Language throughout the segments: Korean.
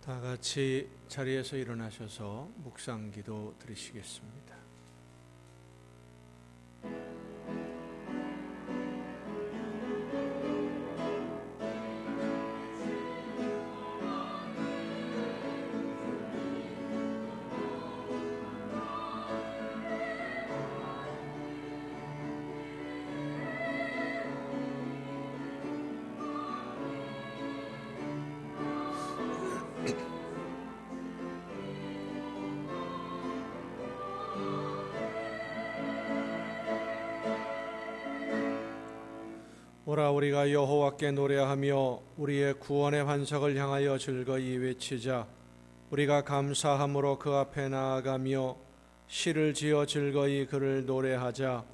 다 같이 자리에서 일어나셔서 묵상기도 드리시겠습니다. 오라 우리가 여호와께 노래하며 우리의 구원의 반석을 향하여 즐거이 외치자. 우리가 감사함으로 그 앞에 나아가며 시를 지어 즐거이 그를 노래하자.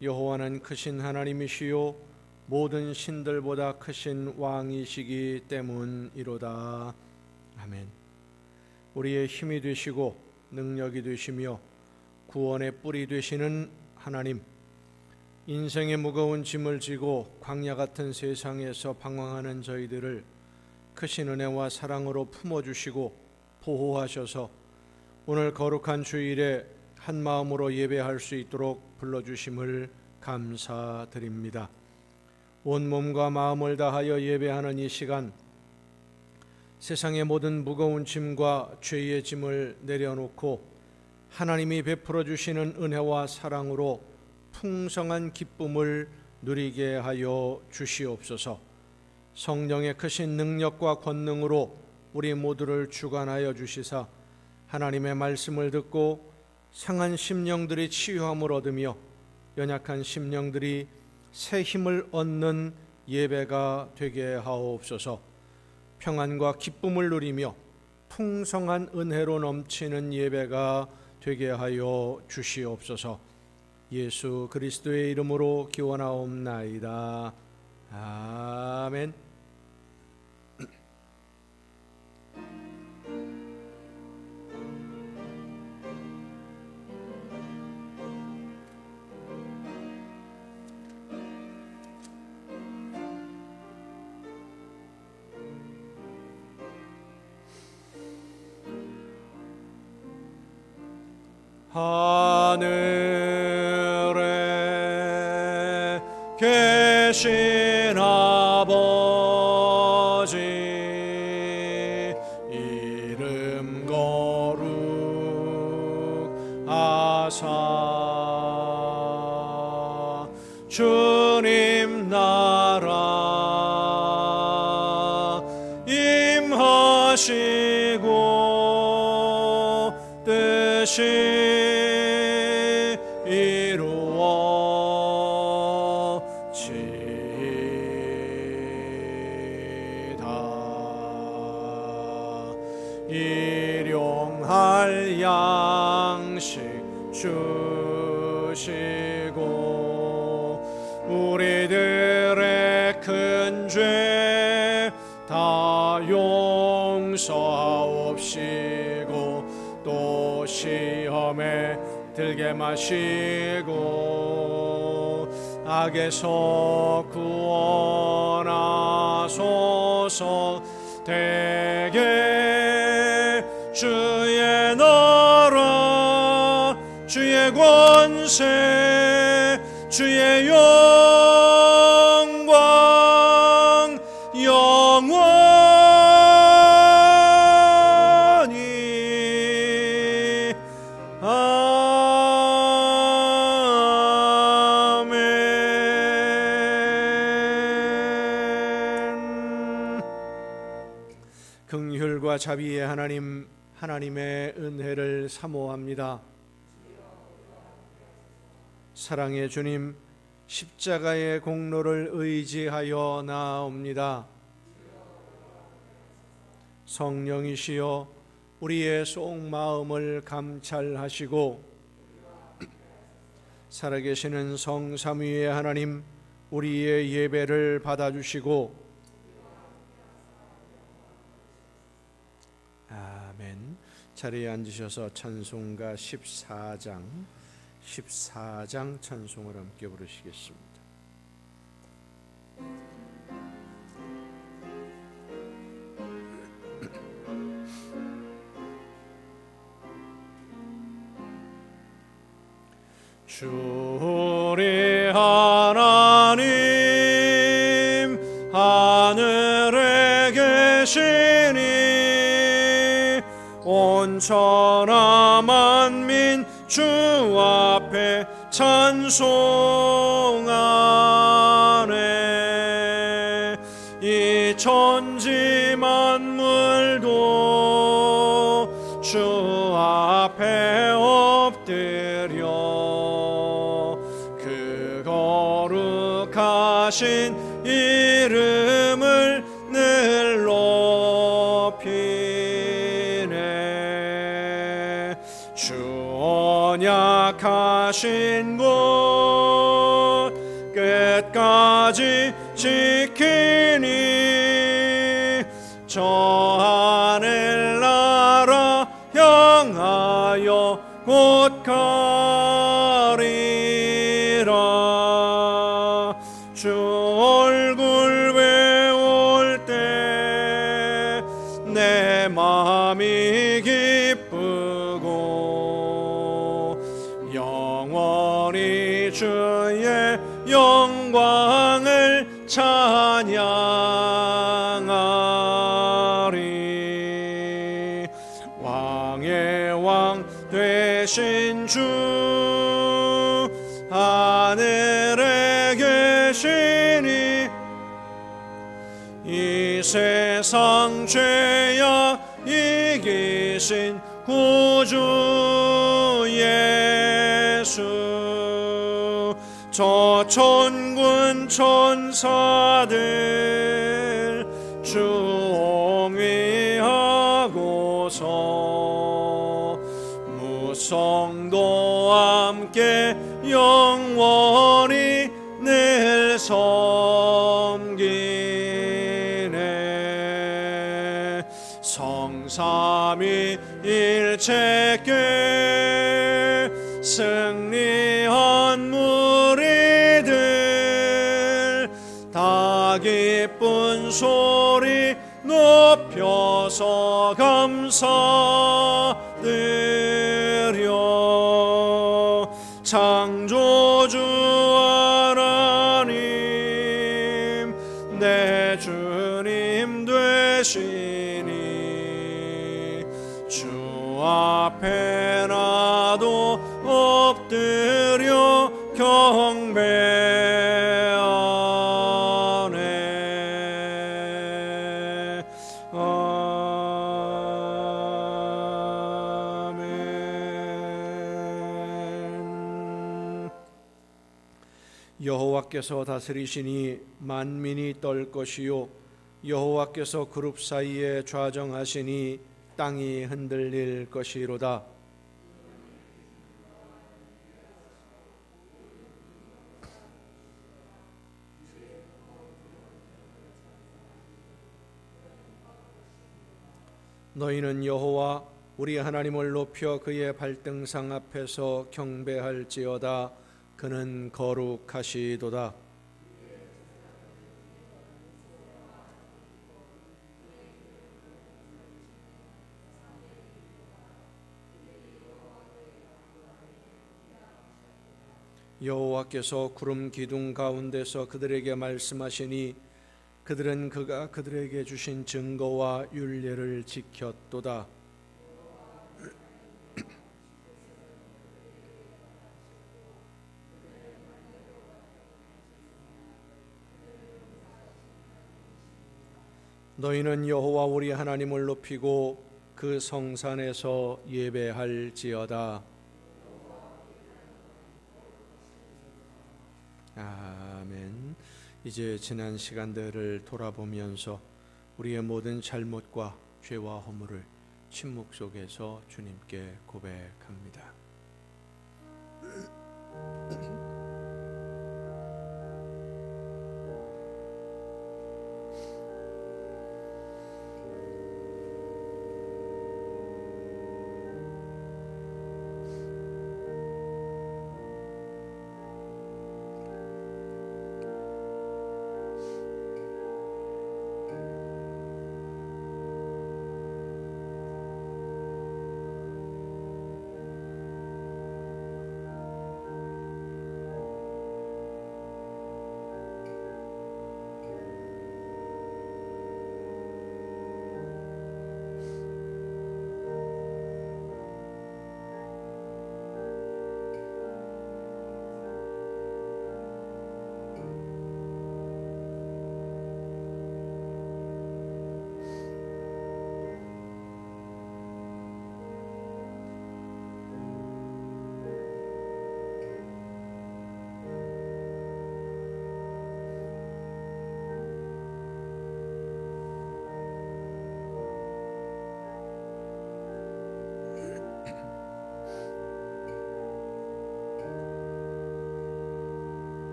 여호와는 크신 하나님이시요 모든 신들보다 크신 왕이시기 때문이로다. 아멘. 우리의 힘이 되시고 능력이 되시며 구원의 뿔이 되시는 하나님, 인생의 무거운 짐을 지고 광야 같은 세상에서 방황하는 저희들을 크신 은혜와 사랑으로 품어주시고 보호하셔서 오늘 거룩한 주일에 한 마음으로 예배할 수 있도록 불러주심을 감사드립니다. 온 몸과 마음을 다하여 예배하는 이 시간, 세상의 모든 무거운 짐과 죄의 짐을 내려놓고 하나님이 베풀어 주시는 은혜와 사랑으로 풍성한 기쁨을 누리게 하여 주시옵소서. 성령의 크신 능력과 권능으로 우리 모두를 주관하여 주시사 하나님의 말씀을 듣고 상한 심령들이 치유함을 얻으며 연약한 심령들이 새 힘을 얻는 예배가 되게 하옵소서. 평안과 기쁨을 누리며 풍성한 은혜로 넘치는 예배가 되게 하여 주시옵소서. 예수 그리스도의 이름으로 기원하옵나이다. 아멘. 하늘에 계신 아버지 이름 거룩하사 주님 나라 임하시고 뜻이 일용할 양식 주시고 우리들의 큰 죄 다 용서하옵시고 또 시험에 들게 마시고 악에서 구원하소서. 대개 주의 나라 주의 권세 주의 영광 영원히 아멘. 긍휼과 자비의 하나님, 하나님의 은혜를 사모합니다. 사랑의 주님, 십자가의 공로를 의지하여 나아옵니다. 성령이시여 우리의 속마음을 감찰하시고 살아계시는 성삼위의 하나님, 우리의 예배를 받아주시고 아멘. 자리에 앉으셔서 찬송가 14장 찬송을 함께 부르시겠습니다. 우리 하나님 하늘에 계시니 온 천하 만민 주 앞에 찬송하네. 이 천지 만물도 주 앞에 엎드려 그 거룩하신 이름을 늘 높이네. 주 언약하신 곳 끝까지 지키니 저 하늘나라 향하여 곧 가리라. 주 얼굴 배울 때 내 마음이 기쁘고 영원히 주의 영광을 찬양하리. 왕의 왕 되신 주 하늘에 계시니 이 세상 죄악 이기신 구주 예수 저 천군 천사들 주 옹위하고서 무성도 함께 영원히 늘 섬기네. 성삼위 일체께 승리한 무리들 다 기쁜 소리 높여서 감사드려. 창조주 하나님 내 주님 되시니 주 앞에 나도 엎드려 경배하네. 아멘. 여호와께서 다스리시니 만민이 떨 것이요 여호와께서 그룹 사이에 좌정하시니 땅이 흔들릴 것이로다. 너희는 여호와 우리 하나님을 높여 그의 발등상 앞에서 경배할지어다. 그는 거룩하시도다. 여호와께서 구름 기둥 가운데서 그들에게 말씀하시니 그들은 그가 그들에게 주신 증거와 율례를 지켰도다. 너희는 여호와 우리 하나님을 높이고 그 성산에서 예배할지어다. 아멘. 이제 지난 시간들을 돌아보면서 우리의 모든 잘못과 죄와 허물을 침묵 속에서 주님께 고백합니다.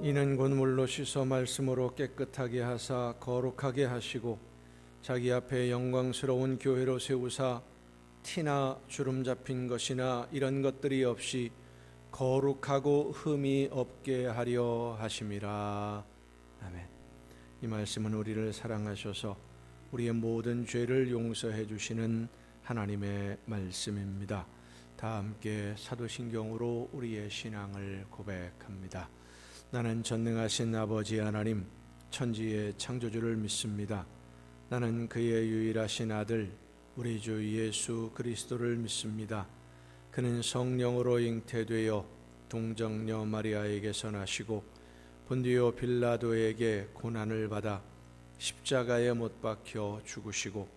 이는 곧 물로 씻어 말씀으로 깨끗하게 하사 거룩하게 하시고 자기 앞에 영광스러운 교회로 세우사 티나 주름 잡힌 것이나 이런 것들이 없이 거룩하고 흠이 없게 하려 하심이라. 아멘. 이 말씀은 우리를 사랑하셔서 우리의 모든 죄를 용서해 주시는 하나님의 말씀입니다. 다 함께 사도신경으로 우리의 신앙을 고백합니다. 나는 전능하신 아버지 하나님, 천지의 창조주를 믿습니다. 나는 그의 유일하신 아들 우리 주 예수 그리스도를 믿습니다. 그는 성령으로 잉태되어 동정녀 마리아에게서 나시고 본디오 빌라도에게 고난을 받아 십자가에 못 박혀 죽으시고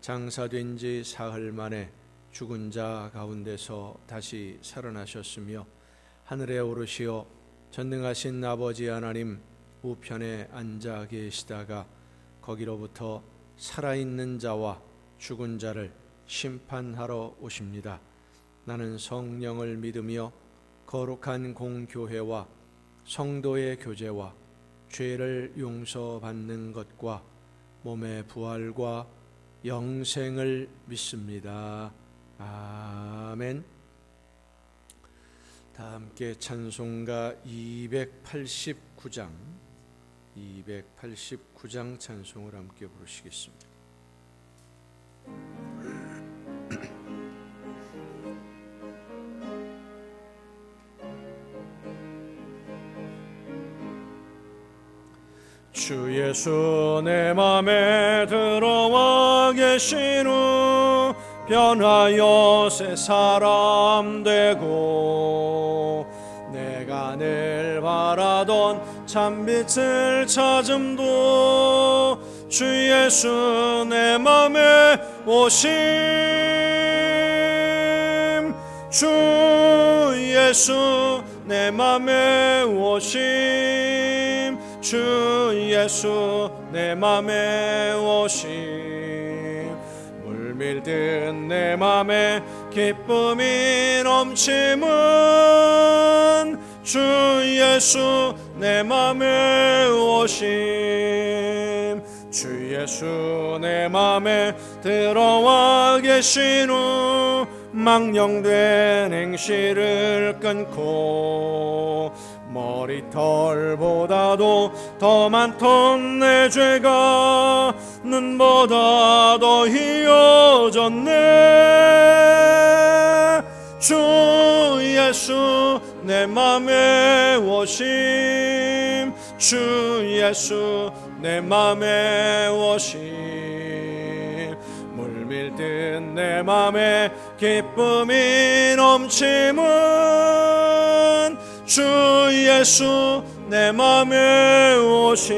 장사된 지 사흘 만에 죽은 자 가운데서 다시 살아나셨으며 하늘에 오르시어 전능하신 아버지 하나님 우편에 앉아 계시다가 거기로부터 살아있는 자와 죽은 자를 심판하러 오십니다. 나는 성령을 믿으며 거룩한 공교회와 성도의 교제와 죄를 용서받는 것과 몸의 부활과 영생을 믿습니다. 아멘. 다 함께 찬송가 289장 찬송을 함께 부르시겠습니다. 주 예수 내 맘에 들어와 계신 후 변하여 새 사람 되고 내가 늘 바라던 참빛을 찾음도 주 예수 내 맘에 오심 주 예수 내 맘에 오심 주 예수 내 맘에 오심 물밀듯 내 맘에 기쁨이 넘침은 주 예수 내 맘에 오심 주 예수 내 맘에 들어와 계신 후 망령된 행실을 끊고 머리털보다도 더 많던 내 죄가 눈보다 더 희어졌네 주 예수 내 맘에 오심 주 예수 내 맘에 오심 물밀듯 내 맘에 기쁨이 넘침은 주 예수 내 맘에 오심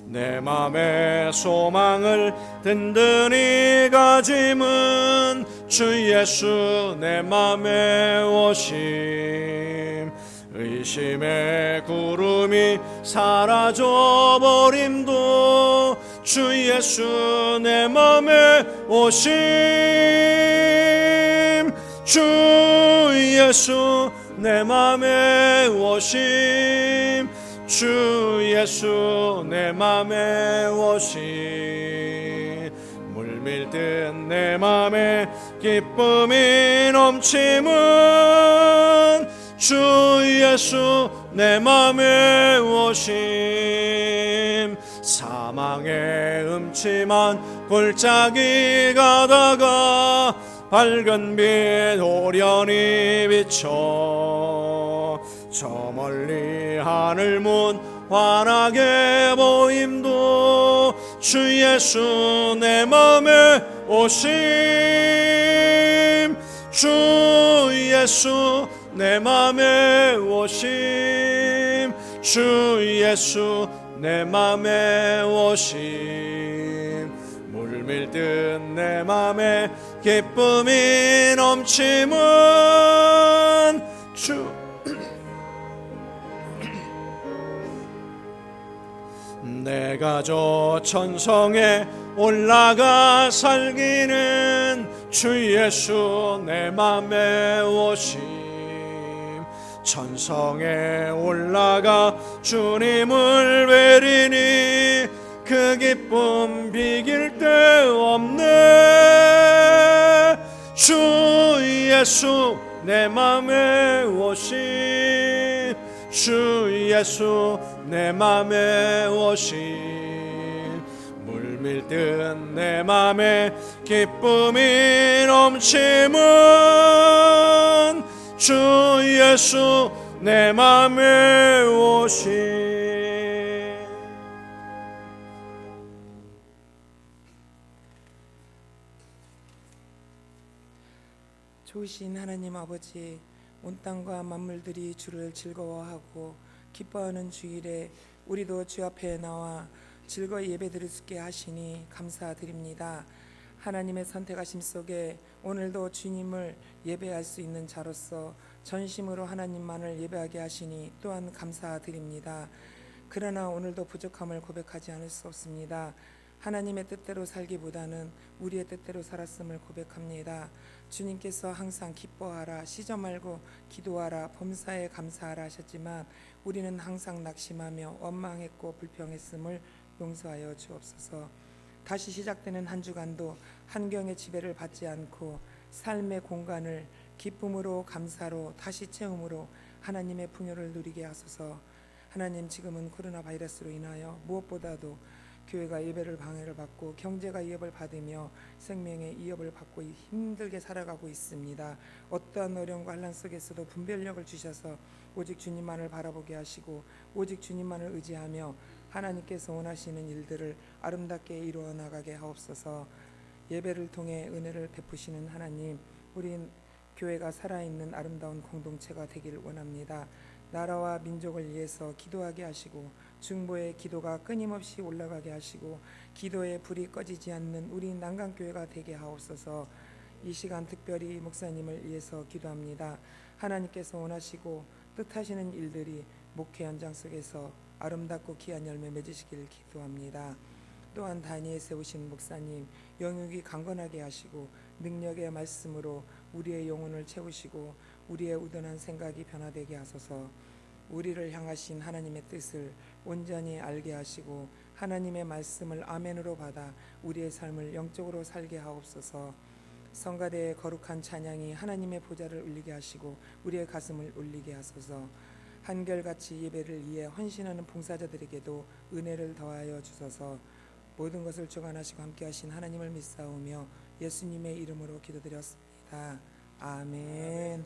내 맘의 소망을 든든히 가짐은 주 예수 내 맘에 오심 의심의 구름이 사라져버림도 주 예수 내 맘에 오심 주 예수 내 맘에 오심 주 예수 내 맘에 오심 물밀듯 내 맘에 기쁨이 넘침은 주 예수 내 맘에 오심 사망의 음침한 골짜기 가다가 밝은 빛 오련히 비쳐 저 멀리 하늘문 환하게 보임도 주 예수 내 맘에 오심 주 예수 내 맘에 오심 주 예수 내 맘에 오심 물밀듯 내 맘에 기쁨이 넘침은 주 내가 저 천성에 올라가 살기는 주 예수 내 맘에 오심 천성에 올라가 주님을 뵈리니 그 기쁨 비길 데 없네. 주 예수 내 맘에 오신, 주 예수 내 맘에 오신, 물밀듯 내 맘에 기쁨이 넘치면 주 예수 내 맘에 오신. 좋으신 하나님 아버지, 온 땅과 만물들이 주를 즐거워하고 기뻐하는 주일에 우리도 주 앞에 나와 즐거이 예배드릴 수 있게 하시니 감사드립니다. 하나님의 선택하심 속에 오늘도 주님을 예배할 수 있는 자로서 전심으로 하나님만을 예배하게 하시니 또한 감사드립니다. 그러나 오늘도 부족함을 고백하지 않을 수 없습니다. 하나님의 뜻대로 살기보다는 우리의 뜻대로 살았음을 고백합니다. 주님께서 항상 기뻐하라, 시저 말고 기도하라, 범사에 감사하라 하셨지만 우리는 항상 낙심하며 원망했고 불평했음을 용서하여 주옵소서. 다시 시작되는 한 주간도 한경의 지배를 받지 않고 삶의 공간을 기쁨으로 감사로 다시 채움으로 하나님의 풍요를 누리게 하소서. 하나님, 지금은 코로나 바이러스로 인하여 무엇보다도 교회가 예배를 방해를 받고 경제가 위협을 받으며 생명의 위협을 받고 힘들게 살아가고 있습니다. 어떠한 어려움과 환난 속에서도 분별력을 주셔서 오직 주님만을 바라보게 하시고 오직 주님만을 의지하며 하나님께서 원하시는 일들을 아름답게 이루어 나가게 하옵소서. 예배를 통해 은혜를 베푸시는 하나님, 우리 교회가 살아있는 아름다운 공동체가 되길 원합니다. 나라와 민족을 위해서 기도하게 하시고 중보의 기도가 끊임없이 올라가게 하시고 기도의 불이 꺼지지 않는 우리 난강교회가 되게 하옵소서. 이 시간 특별히 목사님을 위해서 기도합니다. 하나님께서 원하시고 뜻하시는 일들이 목회 현장 속에서 아름답고 귀한 열매 맺으시기를 기도합니다. 또한 단위에 세우신 목사님 영육이 강건하게 하시고 능력의 말씀으로 우리의 영혼을 채우시고 우리의 우둔한 생각이 변화되게 하소서. 우리를 향하신 하나님의 뜻을 온전히 알게 하시고 하나님의 말씀을 아멘으로 받아 우리의 삶을 영적으로 살게 하옵소서. 성가대의 거룩한 찬양이 하나님의 보좌를 울리게 하시고 우리의 가슴을 울리게 하소서. 한결같이 예배를 위해 헌신하는 봉사자들에게도 은혜를 더하여 주소서. 모든 것을 주관하시고 함께하신 하나님을 믿사오며 예수님의 이름으로 기도드렸습니다. 아멘.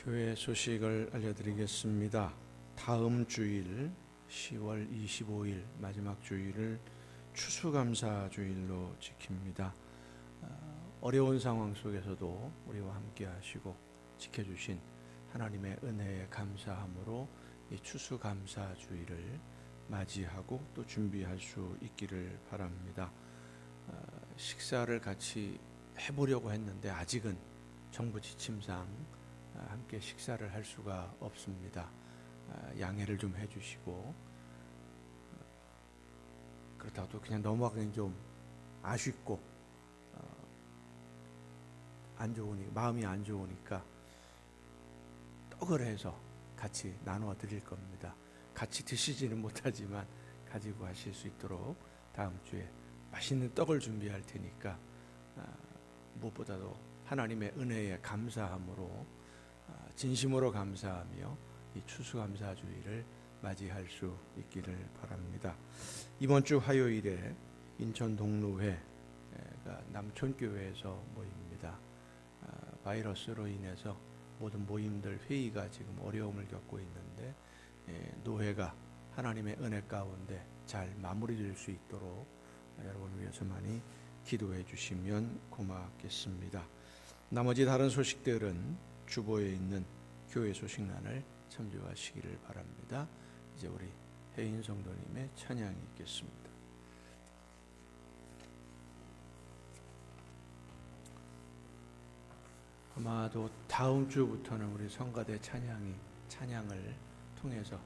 교회 소식을 알려드리겠습니다. 다음 주일 10월 25일 마지막 주일을 추수감사 주일로 지킵니다. 어려운 상황 속에서도 우리와 함께 하시고 지켜주신 하나님의 은혜에 감사함으로 이 추수감사 주일을 맞이하고 또 준비할 수 있기를 바랍니다. 식사를 같이 해보려고 했는데 아직은 정부 지침상 함께 식사를 할 수가 없습니다. 양해를 좀 해주시고, 그렇다고 또 그냥 넘어가긴 좀 아쉽고 안 좋으니까, 마음이 안 좋으니까 떡을 해서 같이 나누어 드릴 겁니다. 같이 드시지는 못하지만 가지고 하실 수 있도록 다음 주에 맛있는 떡을 준비할 테니까 무엇보다도 하나님의 은혜에 감사함으로 진심으로 감사하며 이 추수감사주의를 맞이할 수 있기를 바랍니다. 이번 주 화요일에 인천 동로회가 남촌교회에서 모입니다. 바이러스로 인해서 모든 모임들 회의가 지금 어려움을 겪고 있는데 노회가 하나님의 은혜 가운데 잘 마무리될 수 있도록 여러분 위해서 많이 기도해 주시면 고맙겠습니다. 나머지 다른 소식들은 주보에 있는 교회 소식란을 참조하시기를 바랍니다. 이제 우리 혜인 성도님의 찬양이 있겠습니다. 아마도 다음 주부터는 우리 성가대 찬양을 통해서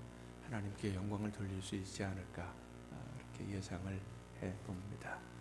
하나님께 영광을 돌릴 수 있지 않을까 이렇게 예상을 해봅니다.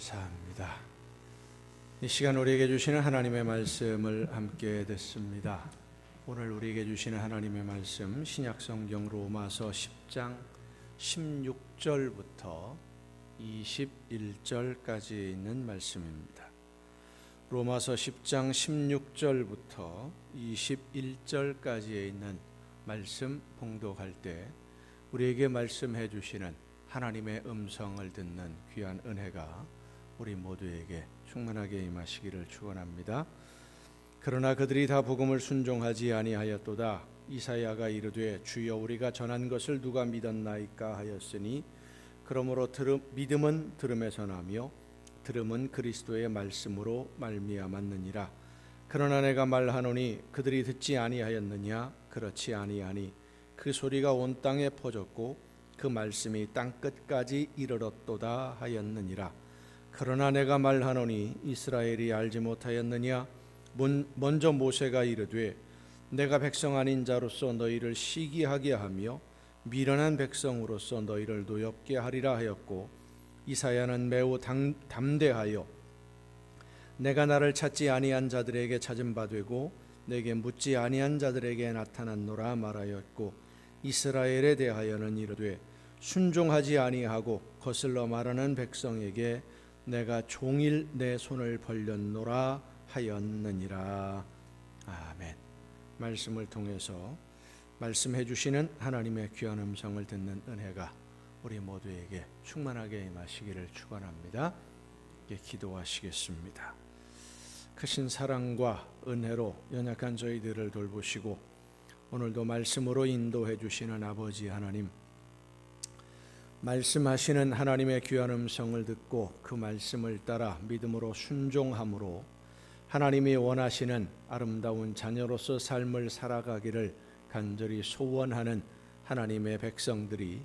감사합니다. 이 시간 우리에게 주시는 하나님의 말씀을 함께 듣습니다. 오늘 우리에게 주시는 하나님의 말씀 신약성경 로마서 10장 16절부터 21절까지 있는 말씀입니다. 로마서 10장 16절부터 21절까지에 있는 말씀 봉독할 때 우리에게 말씀해 주시는 하나님의 음성을 듣는 귀한 은혜가 우리 모두에게 충만하게 임하시기를 축원합니다. 그러나 그들이 다 복음을 순종하지 아니하였도다. 이사야가 이르되 주여 우리가 전한 것을 누가 믿었나이까 하였으니 그러므로 믿음은 들음에서 나며 들음은 그리스도의 말씀으로 말미암았느니라. 그러나 내가 말하노니 그들이 듣지 아니하였느냐? 그렇지 아니하니 그 소리가 온 땅에 퍼졌고 그 말씀이 땅 끝까지 이르렀도다 하였느니라. 그러나 내가 말하노니 이스라엘이 알지 못하였느냐? 먼저 모세가 이르되 내가 백성 아닌 자로서 너희를 시기하게 하며 미련한 백성으로서 너희를 노엽게 하리라 하였고, 이사야는 매우 담대하여 내가 나를 찾지 아니한 자들에게 찾은 바 되고 내게 묻지 아니한 자들에게 나타났노라 말하였고, 이스라엘에 대하여는 이르되 순종하지 아니하고 거슬러 말하는 백성에게 내가 종일 내 손을 벌렸노라 하였느니라. 아멘. 말씀을 통해서 말씀해 주시는 하나님의 귀한 음성을 듣는 은혜가 우리 모두에게 충만하게 임하시기를 축원합니다. 기도하시겠습니다. 크신 사랑과 은혜로 연약한 저희들을 돌보시고 오늘도 말씀으로 인도해 주시는 아버지 하나님, 말씀하시는 하나님의 귀한 음성을 듣고 그 말씀을 따라 믿음으로 순종함으로 하나님이 원하시는 아름다운 자녀로서 삶을 살아가기를 간절히 소원하는 하나님의 백성들이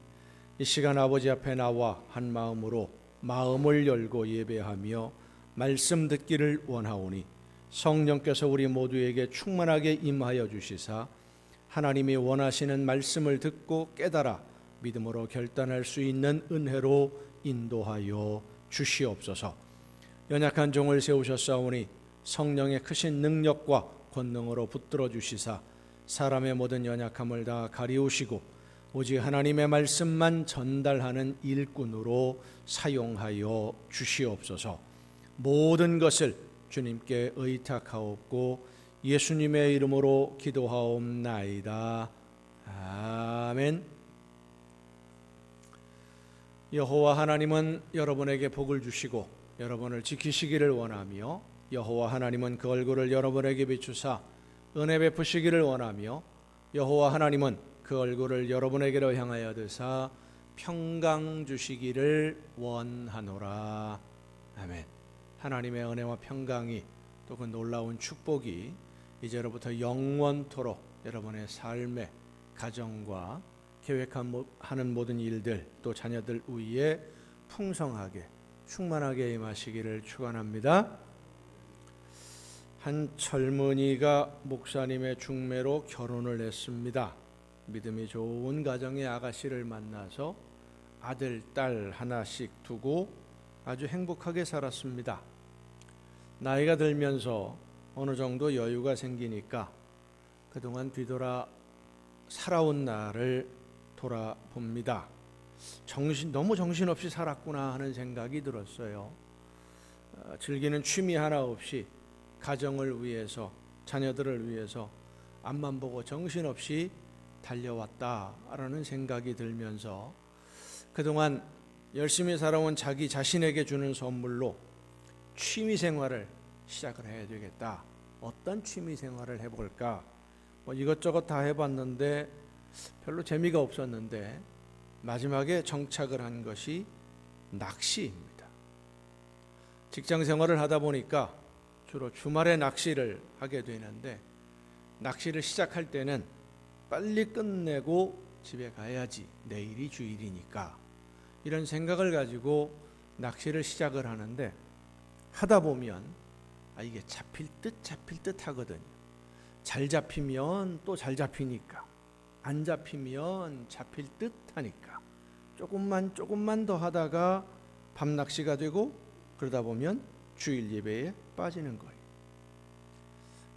이 시간 아버지 앞에 나와 한 마음으로 마음을 열고 예배하며 말씀 듣기를 원하오니 성령께서 우리 모두에게 충만하게 임하여 주시사 하나님이 원하시는 말씀을 듣고 깨달아 믿음으로 결단할 수 있는 은혜로 인도하여 주시옵소서. 연약한 종을 세우셨사오니 성령의 크신 능력과 권능으로 붙들어 주시사 사람의 모든 연약함을 다 가리우시고 오직 하나님의 말씀만 전달하는 일꾼으로 사용하여 주시옵소서. 모든 것을 주님께 의탁하옵고 예수님의 이름으로 기도하옵나이다. 아멘. 여호와 하나님은 여러분에게 복을 주시고 여러분을 지키시기를 원하며, 여호와 하나님은 그 얼굴을 여러분에게 비추사 은혜 베푸시기를 원하며, 여호와 하나님은 그 얼굴을 여러분에게로 향하여 드사 평강 주시기를 원하노라. 아멘. 하나님의 은혜와 평강이 또 그 놀라운 축복이 이제로부터 영원토록 여러분의 삶의 가정과 계획하는 모든 일들 또 자녀들 위에 풍성하게 충만하게 임하시기를 축원합니다. 한 젊은이가 목사님의 중매로 결혼을 했습니다. 믿음이 좋은 가정의 아가씨를 만나서 아들, 딸 하나씩 두고 아주 행복하게 살았습니다. 나이가 들면서 어느 정도 여유가 생기니까 그동안 뒤돌아 살아온 날을 돌아봅니다. 너무 정신없이 살았구나 하는 생각이 들었어요. 즐기는 취미 하나 없이 가정을 위해서, 자녀들을 위해서 앞만 보고 정신없이 달려왔다라는 생각이 들면서 그동안 열심히 살아온 자기 자신에게 주는 선물로 취미 생활을 시작을 해야 되겠다. 어떤 취미 생활을 해볼까? 이것저것 다 해봤는데 별로 재미가 없었는데 마지막에 정착을 한 것이 낚시입니다. 직장 생활을 하다 보니까 주로 주말에 낚시를 하게 되는데, 낚시를 시작할 때는 빨리 끝내고 집에 가야지, 내일이 주일이니까 이런 생각을 가지고 낚시를 시작을 하는데 하다 보면 이게 잡힐 듯 하거든요. 잘 잡히면 또 잘 잡히니까, 안 잡히면 잡힐 듯 하니까 조금만 더 하다가 밤낚시가 되고 그러다 보면 주일 예배에 빠지는 거예요.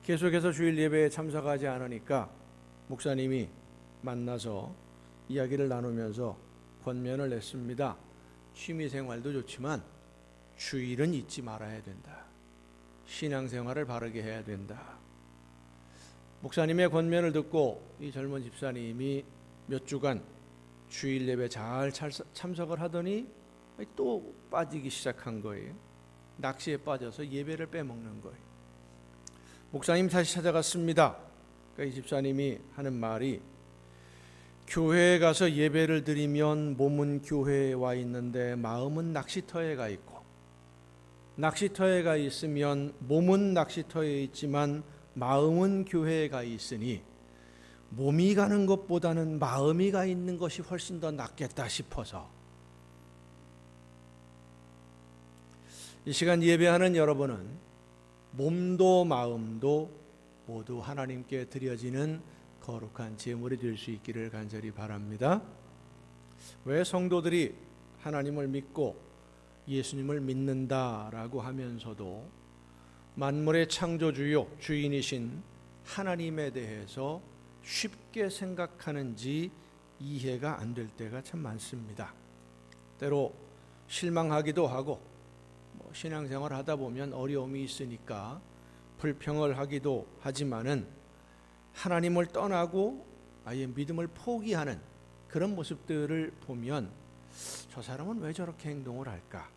계속해서 주일 예배에 참석하지 않으니까 목사님이 만나서 이야기를 나누면서 권면을 냈습니다. 취미생활도 좋지만 주일은 잊지 말아야 된다. 신앙생활을 바르게 해야 된다. 목사님의 권면을 듣고 이 젊은 집사님이 몇 주간 주일 예배 잘 참석을 하더니 또 빠지기 시작한 거예요. 낚시에 빠져서 예배를 빼먹는 거예요. 목사님 다시 찾아갔습니다. 그러니까 이 집사님이 하는 말이, 교회에 가서 예배를 드리면 몸은 교회에 와 있는데 마음은 낚시터에 가 있고, 낚시터에 가 있으면 몸은 낚시터에 있지만 마음은 교회에 가 있으니 몸이 가는 것보다는 마음이 가 있는 것이 훨씬 더 낫겠다 싶어서 이 시간 예배하는 여러분은 몸도 마음도 모두 하나님께 드려지는 거룩한 제물이 될 수 있기를 간절히 바랍니다. 왜 성도들이 하나님을 믿고 예수님을 믿는다라고 하면서도 만물의 창조주요 주인이신 하나님에 대해서 쉽게 생각하는지 이해가 안 될 때가 참 많습니다. 때로 실망하기도 하고 신앙생활 하다 보면 어려움이 있으니까 불평을 하기도 하지만은 하나님을 떠나고 아예 믿음을 포기하는 그런 모습들을 보면 저 사람은 왜 저렇게 행동을 할까?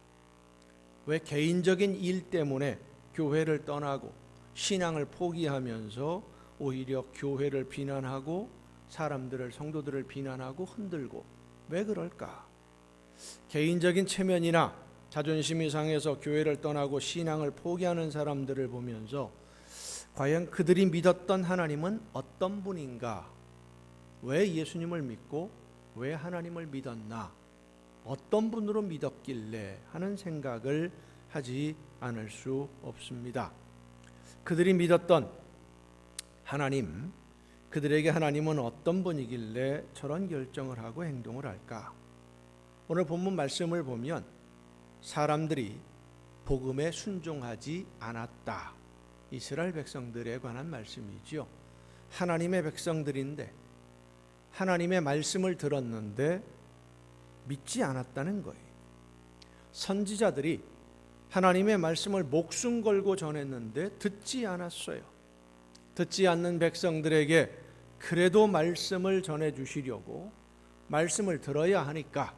왜 개인적인 일 때문에 교회를 떠나고 신앙을 포기하면서 오히려 교회를 비난하고 사람들을 성도들을 비난하고 흔들고 왜 그럴까? 개인적인 체면이나 자존심이 상해서 교회를 떠나고 신앙을 포기하는 사람들을 보면서 과연 그들이 믿었던 하나님은 어떤 분인가? 왜 예수님을 믿고 왜 하나님을 믿었나? 어떤 분으로 믿었길래 하는 생각을 하지 않을 수 없습니다. 그들이 믿었던 하나님, 그들에게 하나님은 어떤 분이길래 저런 결정을 하고 행동을 할까? 오늘 본문 말씀을 보면 사람들이 복음에 순종하지 않았다. 이스라엘 백성들에 관한 말씀이죠. 하나님의 백성들인데 하나님의 말씀을 들었는데 믿지 않았다는 거예요. 선지자들이 하나님의 말씀을 목숨 걸고 전했는데 듣지 않았어요. 듣지 않는 백성들에게 그래도 말씀을 전해주시려고 말씀을 들어야 하니까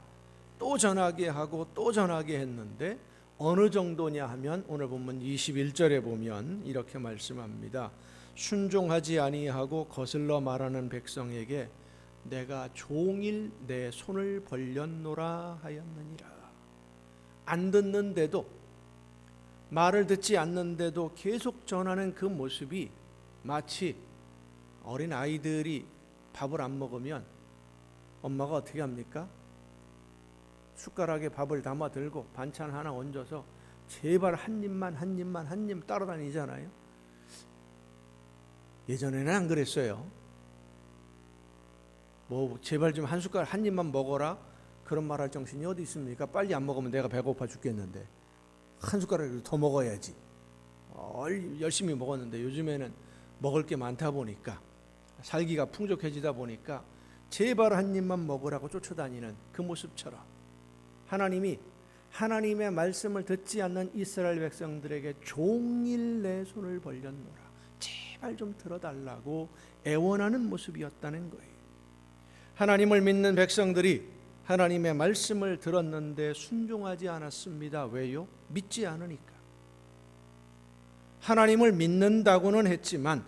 또 전하게 하고 또 전하게 했는데 어느 정도냐 하면 오늘 본문 21절에 보면 이렇게 말씀합니다. 순종하지 아니하고 거슬러 말하는 백성에게 내가 종일 내 손을 벌렸노라 하였느니라. 안 듣는데도, 말을 듣지 않는데도 계속 전하는 그 모습이 마치 어린 아이들이 밥을 안 먹으면 엄마가 어떻게 합니까? 숟가락에 밥을 담아 들고 반찬 하나 얹어서 제발 한 입 따라다니잖아요. 예전에는 안 그랬어요. 제발 좀 한 숟가락 한 입만 먹어라 그런 말할 정신이 어디 있습니까? 빨리 안 먹으면 내가 배고파 죽겠는데 한 숟가락이라도 더 먹어야지. 열심히 먹었는데 요즘에는 먹을 게 많다 보니까 살기가 풍족해지다 보니까 제발 한 입만 먹으라고 쫓아다니는 그 모습처럼 하나님이 하나님의 말씀을 듣지 않는 이스라엘 백성들에게 종일 내 손을 벌렸노라. 제발 좀 들어달라고 애원하는 모습이었다는 거예요. 하나님을 믿는 백성들이 하나님의 말씀을 들었는데 순종하지 않았습니다. 왜요? 믿지 않으니까. 하나님을 믿는다고는 했지만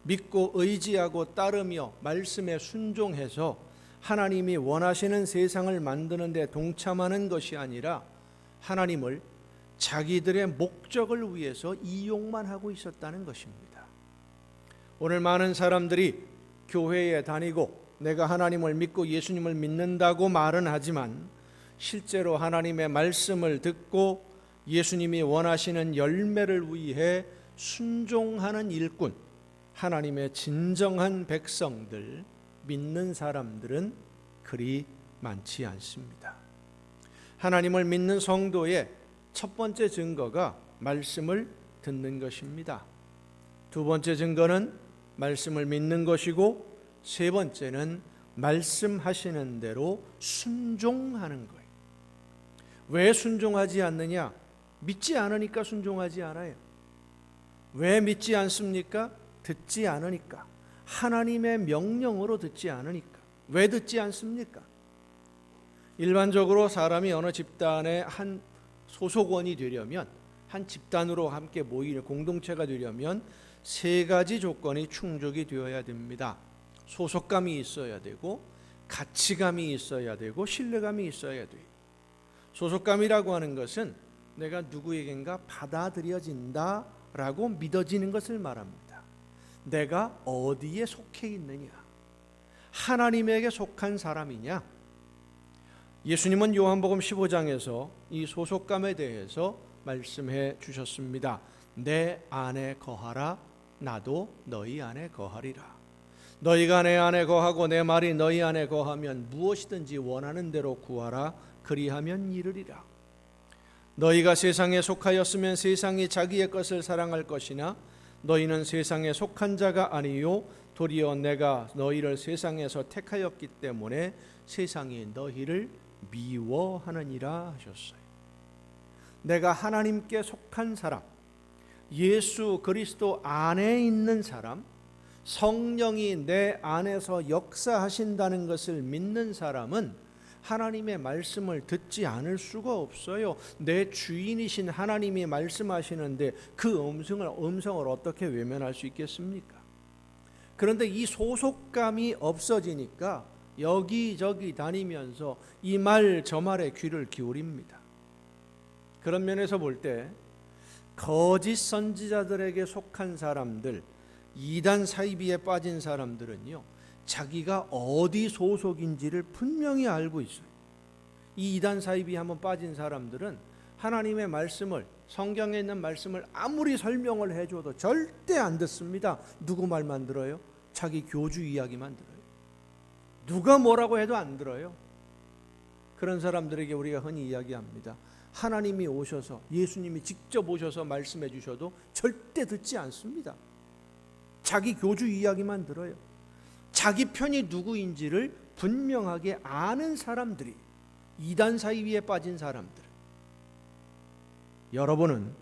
믿고 의지하고 따르며 말씀에 순종해서 하나님이 원하시는 세상을 만드는 데 동참하는 것이 아니라 하나님을 자기들의 목적을 위해서 이용만 하고 있었다는 것입니다. 오늘 많은 사람들이 교회에 다니고 내가 하나님을 믿고 예수님을 믿는다고 말은 하지만 실제로 하나님의 말씀을 듣고 예수님이 원하시는 열매를 위해 순종하는 일꾼, 하나님의 진정한 백성들, 믿는 사람들은 그리 많지 않습니다. 하나님을 믿는 성도의 첫 번째 증거가 말씀을 듣는 것입니다. 두 번째 증거는 말씀을 믿는 것이고 세 번째는 말씀하시는 대로 순종하는 거예요. 왜 순종하지 않느냐? 믿지 않으니까 순종하지 않아요. 왜 믿지 않습니까? 듣지 않으니까. 하나님의 명령으로 듣지 않으니까. 왜 듣지 않습니까? 일반적으로 사람이 어느 집단의 한 소속원이 되려면, 한 집단으로 함께 모이는 공동체가 되려면 세 가지 조건이 충족이 되어야 됩니다. 소속감이 있어야 되고, 가치감이 있어야 되고, 신뢰감이 있어야 돼요. 소속감이라고 하는 것은 내가 누구에겐가 받아들여진다라고 믿어지는 것을 말합니다. 내가 어디에 속해 있느냐, 하나님에게 속한 사람이냐. 예수님은 요한복음 15장에서 이 소속감에 대해서 말씀해 주셨습니다. 내 안에 거하라, 나도 너희 안에 거하리라. 너희가 내 안에 거하고 내 말이 너희 안에 거하면 무엇이든지 원하는 대로 구하라, 그리하면 이르리라. 너희가 세상에 속하였으면 세상이 자기의 것을 사랑할 것이나 너희는 세상에 속한 자가 아니요 도리어 내가 너희를 세상에서 택하였기 때문에 세상이 너희를 미워하느니라 하셨어요. 내가 하나님께 속한 사람, 예수 그리스도 안에 있는 사람, 성령이 내 안에서 역사하신다는 것을 믿는 사람은 하나님의 말씀을 듣지 않을 수가 없어요. 내 주인이신 하나님이 말씀하시는데 그 음성을 어떻게 외면할 수 있겠습니까? 그런데 이 소속감이 없어지니까 여기저기 다니면서 이 말 저 말에 귀를 기울입니다. 그런 면에서 볼 때 거짓 선지자들에게 속한 사람들, 이단 사이비에 빠진 사람들은요, 자기가 어디 소속인지를 분명히 알고 있어요. 이 이단 사이비에 한번 빠진 사람들은 하나님의 말씀을, 성경에 있는 말씀을 아무리 설명을 해줘도 절대 안 듣습니다. 누구 말만 들어요? 자기 교주 이야기만 들어요. 누가 뭐라고 해도 안 들어요. 그런 사람들에게 우리가 흔히 이야기합니다. 하나님이 오셔서, 예수님이 직접 오셔서 말씀해 주셔도 절대 듣지 않습니다. 자기 교주 이야기만 들어요. 자기 편이 누구인지를 분명하게 아는 사람들이, 이단 사이비에 빠진 사람들. 여러분은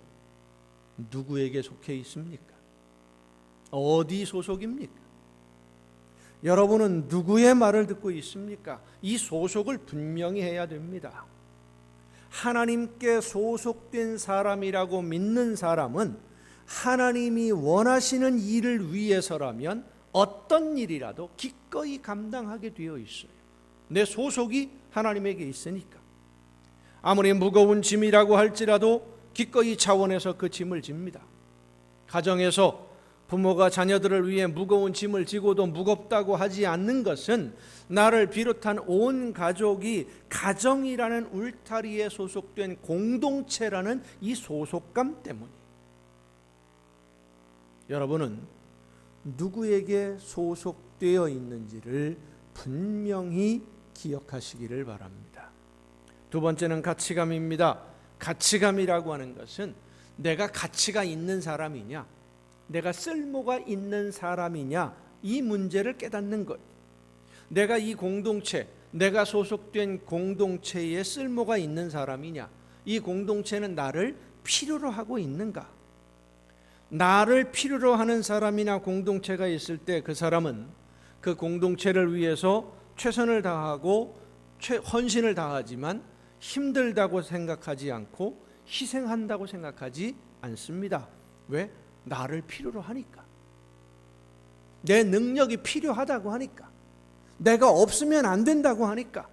누구에게 속해 있습니까? 어디 소속입니까? 여러분은 누구의 말을 듣고 있습니까? 이 소속을 분명히 해야 됩니다. 하나님께 소속된 사람이라고 믿는 사람은 하나님이 원하시는 일을 위해서라면 어떤 일이라도 기꺼이 감당하게 되어 있어요. 내 소속이 하나님에게 있으니까. 아무리 무거운 짐이라고 할지라도 기꺼이 차원에서 그 짐을 집니다. 가정에서 부모가 자녀들을 위해 무거운 짐을 지고도 무겁다고 하지 않는 것은 나를 비롯한 온 가족이 가정이라는 울타리에 소속된 공동체라는 이 소속감 때문이에요. 여러분은 누구에게 소속되어 있는지를 분명히 기억하시기를 바랍니다. 두 번째는 가치감입니다. 가치감이라고 하는 것은 내가 가치가 있는 사람이냐, 내가 쓸모가 있는 사람이냐, 이 문제를 깨닫는 것. 내가 이 공동체, 내가 소속된 공동체에 쓸모가 있는 사람이냐, 이 공동체는 나를 필요로 하고 있는가. 나를 필요로 하는 사람이나 공동체가 있을 때 그 사람은 그 공동체를 위해서 최선을 다하고 헌신을 다하지만 힘들다고 생각하지 않고 희생한다고 생각하지 않습니다. 왜? 나를 필요로 하니까. 내 능력이 필요하다고 하니까. 내가 없으면 안 된다고 하니까.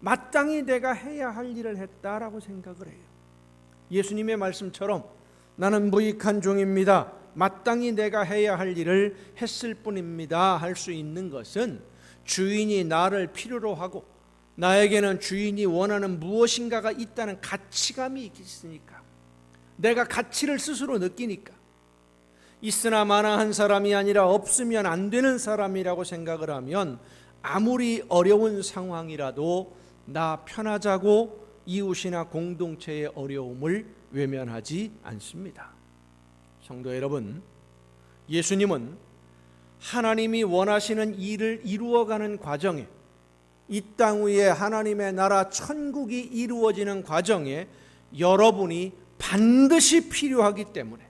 마땅히 내가 해야 할 일을 했다라고 생각을 해요. 예수님의 말씀처럼 나는 무익한 종입니다. 마땅히 내가 해야 할 일을 했을 뿐입니다. 할 수 있는 것은 주인이 나를 필요로 하고 나에게는 주인이 원하는 무엇인가가 있다는 가치감이 있으니까, 내가 가치를 스스로 느끼니까, 있으나 마나한 사람이 아니라 없으면 안 되는 사람이라고 생각을 하면 아무리 어려운 상황이라도 나 편하자고 이웃이나 공동체의 어려움을 외면하지 않습니다. 성도 여러분, 예수님은 하나님이 원하시는 일을 이루어가는 과정에, 이 땅 위에 하나님의 나라 천국이 이루어지는 과정에 여러분이 반드시 필요하기 때문에,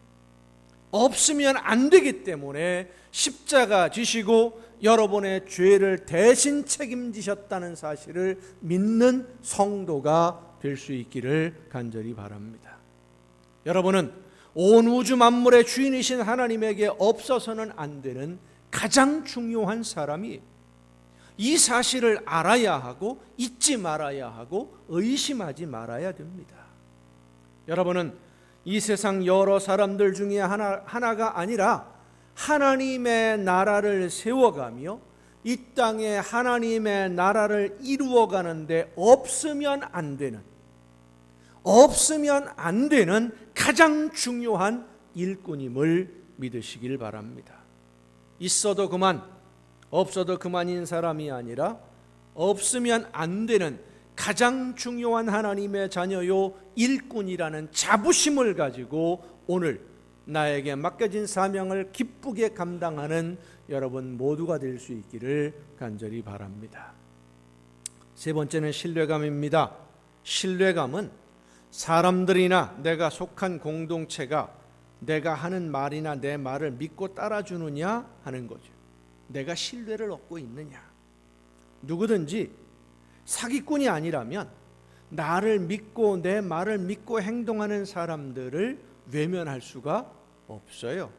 없으면 안 되기 때문에 십자가 지시고 여러분의 죄를 대신 책임지셨다는 사실을 믿는 성도가 될 수 있기를 간절히 바랍니다. 여러분은 온 우주 만물의 주인이신 하나님에게 없어서는 안 되는 가장 중요한 사람이, 이 사실을 알아야 하고 잊지 말아야 하고 의심하지 말아야 됩니다. 여러분은 이 세상 여러 사람들 중에 하나가 아니라 하나님의 나라를 세워가며 이 땅에 하나님의 나라를 이루어가는데 없으면 안 되는, 없으면 안 되는 가장 중요한 일꾼임을 믿으시길 바랍니다. 있어도 그만, 없어도 그만인 사람이 아니라 없으면 안 되는 가장 중요한 하나님의 자녀요 일꾼이라는 자부심을 가지고 오늘 나에게 맡겨진 사명을 기쁘게 감당하는 여러분 모두가 될 수 있기를 간절히 바랍니다. 세 번째는 신뢰감입니다. 신뢰감은 사람들이나 내가 속한 공동체가 내가 하는 말이나 내 말을 믿고 따라주느냐 하는 거죠. 내가 신뢰를 얻고 있느냐. 누구든지 사기꾼이 아니라면 나를 믿고 내 말을 믿고 행동하는 사람들을 외면할 수가 없어요.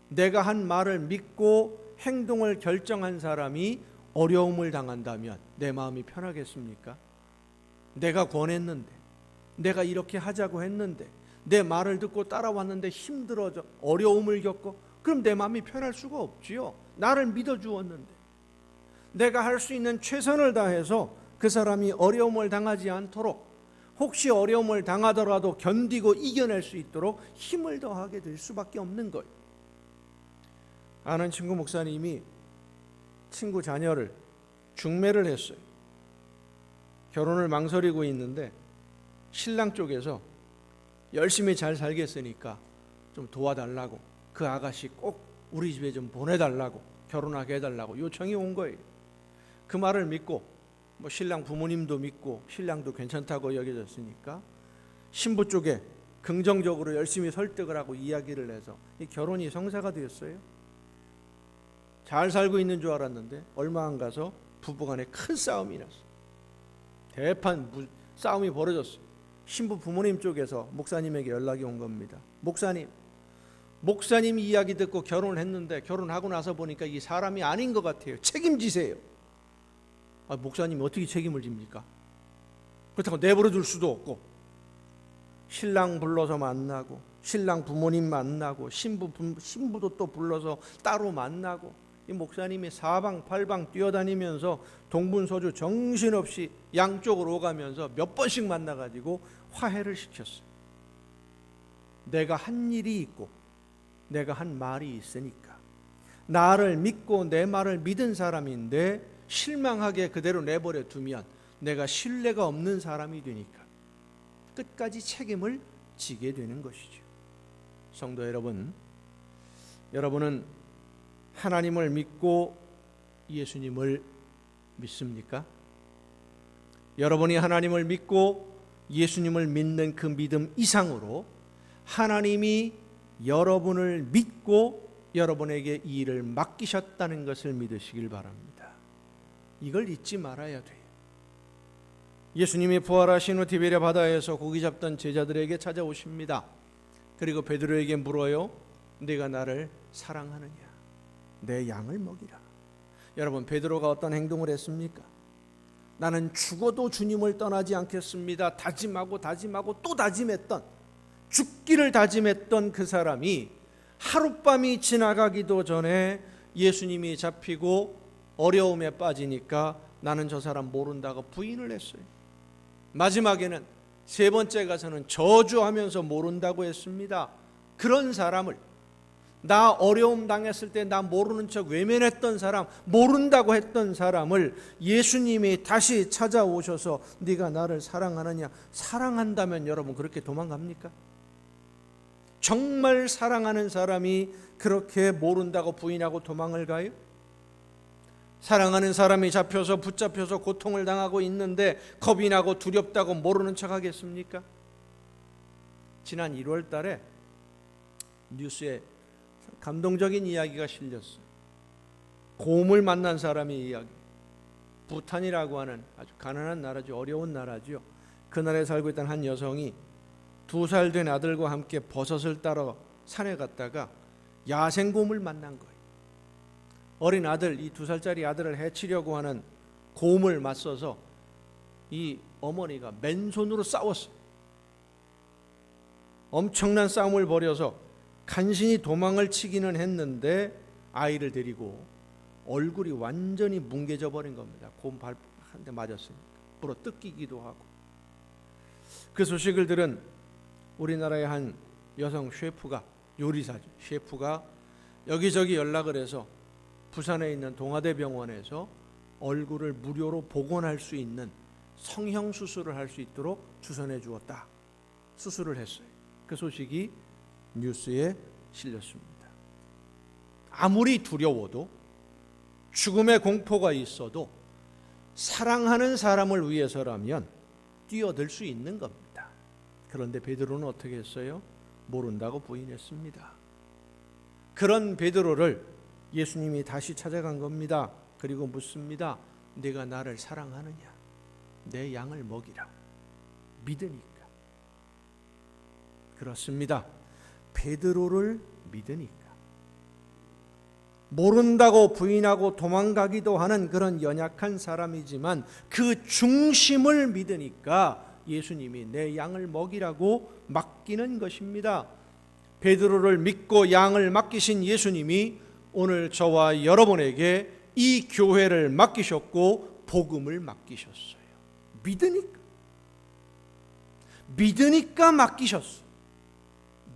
내가 한 말을 믿고 행동을 결정한 사람이 어려움을 당한다면 내 마음이 편하겠습니까? 내가 권했는데, 내가 이렇게 하자고 했는데, 내 말을 듣고 따라왔는데 힘들어져 어려움을 겪고, 그럼 내 마음이 편할 수가 없지요. 나를 믿어주었는데 내가 할 수 있는 최선을 다해서 그 사람이 어려움을 당하지 않도록, 혹시 어려움을 당하더라도 견디고 이겨낼 수 있도록 힘을 더하게 될 수밖에 없는 거예요. 아는 친구 목사님이 친구 자녀를 중매를 했어요. 결혼을 망설이고 있는데 신랑 쪽에서 열심히 잘 살겠으니까 좀 도와달라고, 그 아가씨 꼭 우리 집에 좀 보내달라고, 결혼하게 해달라고 요청이 온 거예요. 그 말을 믿고 신랑 부모님도 믿고 신랑도 괜찮다고 여겨졌으니까 신부 쪽에 긍정적으로 열심히 설득을 하고 이야기를 해서 이 결혼이 성사가 되었어요. 잘 살고 있는 줄 알았는데 얼마 안 가서 부부간에 큰 싸움이 났어요. 대판 싸움이 벌어졌어요. 신부 부모님 쪽에서 목사님에게 연락이 온 겁니다. 목사님 이야기 듣고 결혼을 했는데 결혼하고 나서 보니까 이 사람이 아닌 것 같아요. 책임지세요. 목사님이 어떻게 책임을 집니까? 그렇다고 내버려 둘 수도 없고, 신랑 불러서 만나고 신랑 부모님 만나고 신부도 또 불러서 따로 만나고, 이 목사님이 사방팔방 뛰어다니면서 동분서주 정신없이 양쪽으로 오가면서 몇 번씩 만나가지고 화해를 시켰어요. 내가 한 일이 있고 내가 한 말이 있으니까, 나를 믿고 내 말을 믿은 사람인데 실망하게 그대로 내버려 두면 내가 신뢰가 없는 사람이 되니까 끝까지 책임을 지게 되는 것이죠. 성도 여러분, 여러분은 하나님을 믿고 예수님을 믿습니까? 여러분이 하나님을 믿고 예수님을 믿는 그 믿음 이상으로 하나님이 여러분을 믿고 여러분에게 이 일을 맡기셨다는 것을 믿으시길 바랍니다. 이걸 잊지 말아야 돼요. 예수님이 부활하신 후 디베랴 바다에서 고기 잡던 제자들에게 찾아오십니다. 그리고 베드로에게 물어요. 네가 나를 사랑하느냐? 내 양을 먹이라. 여러분, 베드로가 어떤 행동을 했습니까? 나는 죽어도 주님을 떠나지 않겠습니다. 다짐하고 또 다짐했던, 죽기를 다짐했던 그 사람이 하룻밤이 지나가기도 전에 예수님이 잡히고 어려움에 빠지니까 나는 저 사람 모른다고 부인을 했어요. 마지막에는 세 번째 가서는 저주하면서 모른다고 했습니다. 그런 사람을, 나 어려움 당했을 때 나 모르는 척 외면했던 사람, 모른다고 했던 사람을 예수님이 다시 찾아오셔서 네가 나를 사랑하느냐? 사랑한다면 여러분 그렇게 도망갑니까? 정말 사랑하는 사람이 그렇게 모른다고 부인하고 도망을 가요? 사랑하는 사람이 잡혀서 붙잡혀서 고통을 당하고 있는데 겁이 나고 두렵다고 모르는 척 하겠습니까? 지난 1월 달에 뉴스에 감동적인 이야기가 실렸어요. 곰을 만난 사람의 이야기. 부탄이라고 하는 아주 가난한 나라죠. 어려운 나라죠. 그 나라에 살고 있던 한 여성이 2살 된 아들과 함께 버섯을 따러 산에 갔다가 야생곰을 만난 거예요. 어린 아들, 이 2살짜리 아들을 해치려고 하는 곰을 맞서서 이 어머니가 맨손으로 싸웠어요. 엄청난 싸움을 벌여서 간신히 도망을 치기는 했는데 아이를 데리고 얼굴이 완전히 뭉개져 버린 겁니다. 곰 발 한 대 맞았으니까. 불어 뜯기기도 하고. 그 소식을 들은 우리나라의 한 여성 셰프가, 요리사죠, 셰프가 여기저기 연락을 해서 부산에 있는 동아대병원에서 얼굴을 무료로 복원할 수 있는 성형 수술을 할 수 있도록 주선해 주었다. 수술을 했어요. 그 소식이 뉴스에 실렸습니다. 아무리 두려워도, 죽음의 공포가 있어도 사랑하는 사람을 위해서라면 뛰어들 수 있는 겁니다. 그런데 베드로는 어떻게 했어요? 모른다고 부인했습니다. 그런 베드로를 예수님이 다시 찾아간 겁니다. 그리고 묻습니다. 네가 나를 사랑하느냐? 내 양을 먹이라. 믿으니까. 그렇습니다. 베드로를 믿으니까. 모른다고 부인하고 도망가기도 하는 그런 연약한 사람이지만 그 중심을 믿으니까 예수님이 내 양을 먹이라고 맡기는 것입니다. 베드로를 믿고 양을 맡기신 예수님이 오늘 저와 여러분에게 이 교회를 맡기셨고 복음을 맡기셨어요. 믿으니까 맡기셨어요.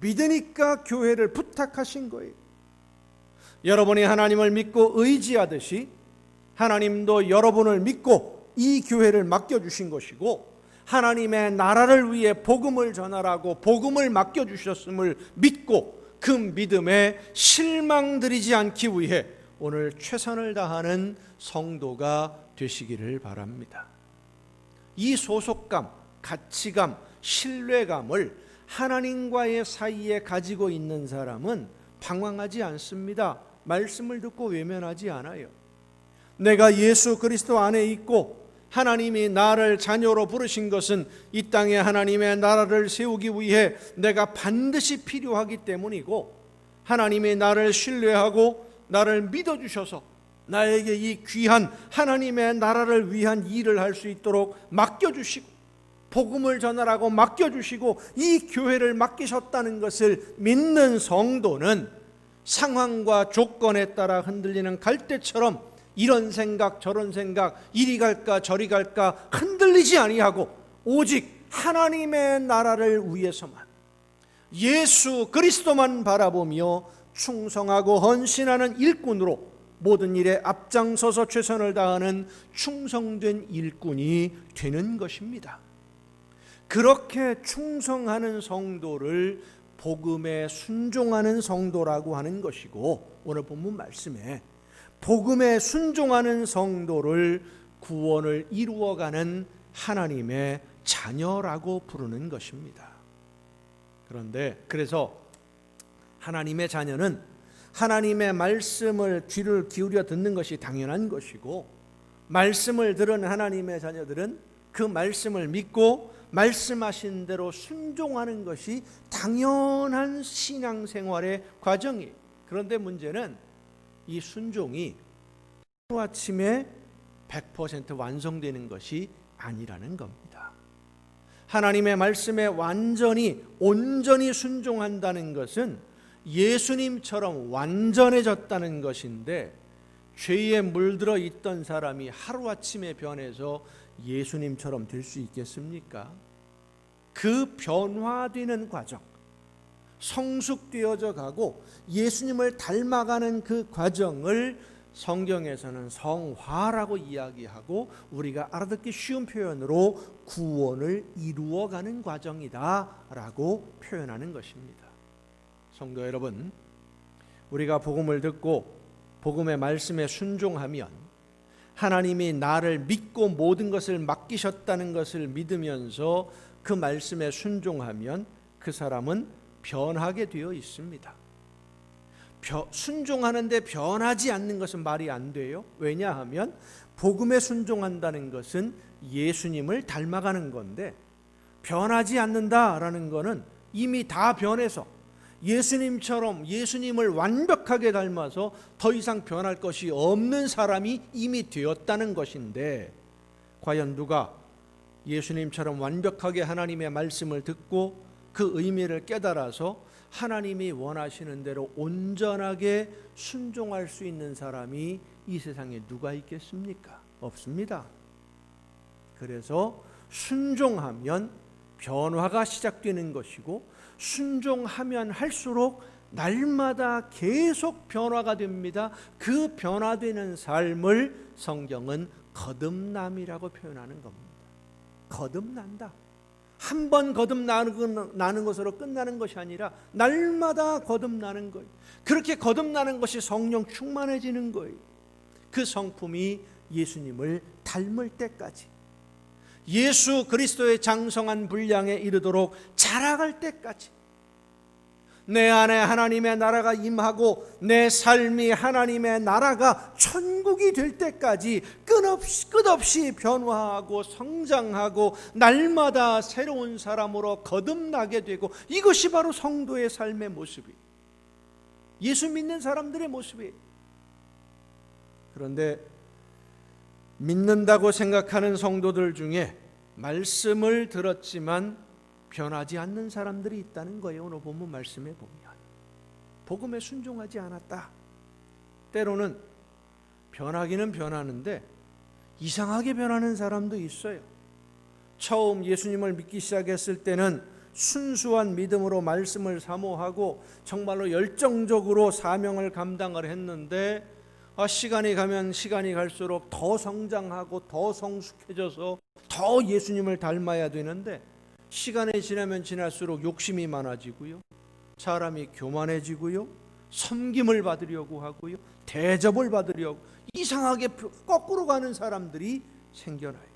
믿으니까 교회를 부탁하신 거예요. 여러분이 하나님을 믿고 의지하듯이 하나님도 여러분을 믿고 이 교회를 맡겨주신 것이고, 하나님의 나라를 위해 복음을 전하라고 복음을 맡겨주셨음을 믿고 그 믿음에 실망드리지 않기 위해 오늘 최선을 다하는 성도가 되시기를 바랍니다. 이 소속감, 가치감, 신뢰감을 하나님과의 사이에 가지고 있는 사람은 방황하지 않습니다. 말씀을 듣고 외면하지 않아요. 내가 예수 그리스도 안에 있고 하나님이 나를 자녀로 부르신 것은 이 땅에 하나님의 나라를 세우기 위해 내가 반드시 필요하기 때문이고, 하나님이 나를 신뢰하고 나를 믿어주셔서 나에게 이 귀한 하나님의 나라를 위한 일을 할 수 있도록 맡겨주시고 복음을 전하라고 맡겨주시고 이 교회를 맡기셨다는 것을 믿는 성도는 상황과 조건에 따라 흔들리는 갈대처럼 이런 생각 저런 생각, 이리 갈까 저리 갈까 흔들리지 아니하고 오직 하나님의 나라를 위해서만, 예수 그리스도만 바라보며 충성하고 헌신하는 일꾼으로 모든 일에 앞장서서 최선을 다하는 충성된 일꾼이 되는 것입니다. 그렇게 충성하는 성도를 복음에 순종하는 성도라고 하는 것이고, 오늘 본문 말씀에 복음에 순종하는 성도를 구원을 이루어가는 하나님의 자녀라고 부르는 것입니다. 그래서 하나님의 자녀는 하나님의 말씀을 귀를 기울여 듣는 것이 당연한 것이고, 말씀을 들은 하나님의 자녀들은 그 말씀을 믿고 말씀하신 대로 순종하는 것이 당연한 신앙생활의 과정이에요. 그런데 문제는 이 순종이 하루아침에 100% 완성되는 것이 아니라는 겁니다. 하나님의 말씀에 온전히 순종한다는 것은 예수님처럼 완전해졌다는 것인데, 죄에 물들어 있던 사람이 하루아침에 변해서 예수님처럼 될 수 있겠습니까? 그 변화되는 과정, 성숙되어져 가고 예수님을 닮아가는 그 과정을 성경에서는 성화라고 이야기하고, 우리가 알아듣기 쉬운 표현으로 구원을 이루어가는 과정이다라고 표현하는 것입니다. 성도 여러분, 우리가 복음을 듣고 복음의 말씀에 순종하면 하나님이 나를 믿고 모든 것을 맡기셨다는 것을 믿으면서 그 말씀에 순종하면 그 사람은 변하게 되어 있습니다. 순종하는데 변하지 않는 것은 말이 안 돼요. 왜냐하면 복음에 순종한다는 것은 예수님을 닮아가는 건데, 변하지 않는다라는 것은 이미 다 변해서 예수님처럼 예수님을 완벽하게 닮아서 더 이상 변할 것이 없는 사람이 이미 되었다는 것인데, 과연 누가 예수님처럼 완벽하게 하나님의 말씀을 듣고 그 의미를 깨달아서 하나님이 원하시는 대로 온전하게 순종할 수 있는 사람이 이 세상에 누가 있겠습니까? 없습니다. 그래서 순종하면 변화가 시작되는 것이고, 순종하면 할수록 날마다 계속 변화가 됩니다. 그 변화되는 삶을 성경은 거듭남이라고 표현하는 겁니다. 거듭난다. 한 번 거듭나는 것으로 끝나는 것이 아니라 날마다 거듭나는 거예요. 그렇게 거듭나는 것이 성령 충만해지는 거예요. 그 성품이 예수님을 닮을 때까지, 예수 그리스도의 장성한 분량에 이르도록 자라갈 때까지, 내 안에 하나님의 나라가 임하고 내 삶이 하나님의 나라가 천국이 될 때까지 끝없이 변화하고 성장하고 날마다 새로운 사람으로 거듭나게 되고, 이것이 바로 성도의 삶의 모습이에요. 예수 믿는 사람들의 모습이에요. 그런데 믿는다고 생각하는 성도들 중에 말씀을 들었지만 변하지 않는 사람들이 있다는 거예요. 오늘 본문 말씀에 보면 복음에 순종하지 않았다. 때로는 변하기는 변하는데 이상하게 변하는 사람도 있어요. 처음 예수님을 믿기 시작했을 때는 순수한 믿음으로 말씀을 사모하고 정말로 열정적으로 사명을 감당을 했는데, 시간이 가면 시간이 갈수록 더 성장하고 더 성숙해져서 더 예수님을 닮아야 되는데, 시간이 지나면 지날수록 욕심이 많아지고요, 사람이 교만해지고요, 섬김을 받으려고 하고요, 대접을 받으려고 이상하게 거꾸로 가는 사람들이 생겨나요.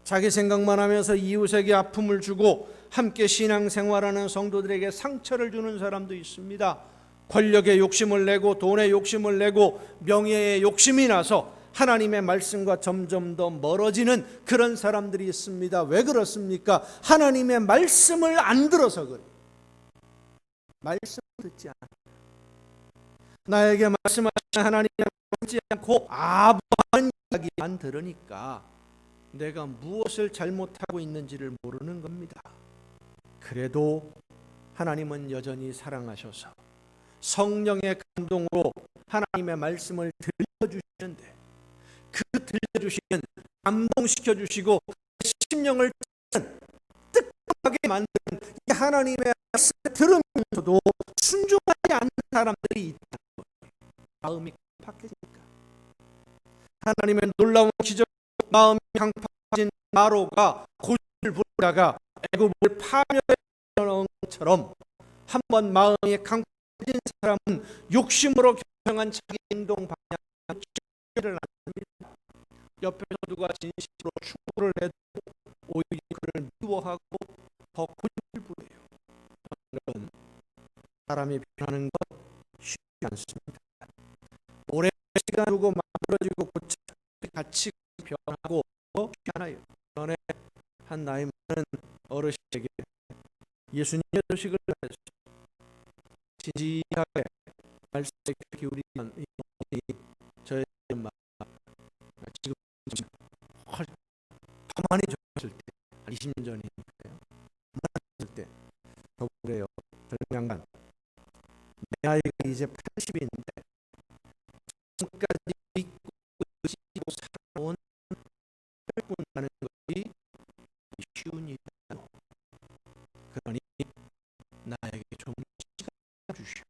자기 생각만 하면서 이웃에게 아픔을 주고 함께 신앙생활하는 성도들에게 상처를 주는 사람도 있습니다. 권력의 욕심을 내고 돈의 욕심을 내고 명예의 욕심이 나서 하나님의 말씀과 점점 더 멀어지는 그런 사람들이 있습니다. 왜 그렇습니까? 하나님의 말씀을 안 들어서 그래요. 말씀을 듣지 않아요. 나에게 말씀하시는 하나님의 말씀을 듣지 않고 아부하는 이야기만 들으니까 내가 무엇을 잘못하고 있는지를 모르는 겁니다. 그래도 하나님은 여전히 사랑하셔서 성령의 감동으로 하나님의 말씀을 들려주시는데, 그 들려주시는, 감동시켜주시고 심령을 뜨겁게 만드는 이 하나님의 말씀을 들으면서도 순종하지 않는 사람들이 있다는 거예요. 마음이 강팍해지니까. 하나님의 놀라운 기적, 마음이 강팍해진 마로가 고집을 부르다가 애굽을 파멸해 놓은 것처럼, 한번 마음이 강팍해진 사람은 욕심으로 결정한 자기 행동 방향을 안 합니다. 옆에서 누가 진실로 충고를 해도 오히려 그를 미워하고 더 고집을 부려요. 여러분, 사람이 변하는 것 쉽지 않습니다. 오랜 시간 두고 만들어지고 고쳐진 가치가 변하고 쉽지 않아요. 전에 한 나이 많은 어르신에게 예수님의 소식을 전했어요. 진지하게 말씀에 기울이면 이 저의 마음, 지금 가만히 적었을 때, 20년 전이니까요. 가만히 때 저 그래요. 장관, 내 아이가 이제 80인데 지금까지 믿고 의지고 살아온 본다는 것이 쉬운 일이 아니에요. 그러니 나에게 좀 시간 주시오.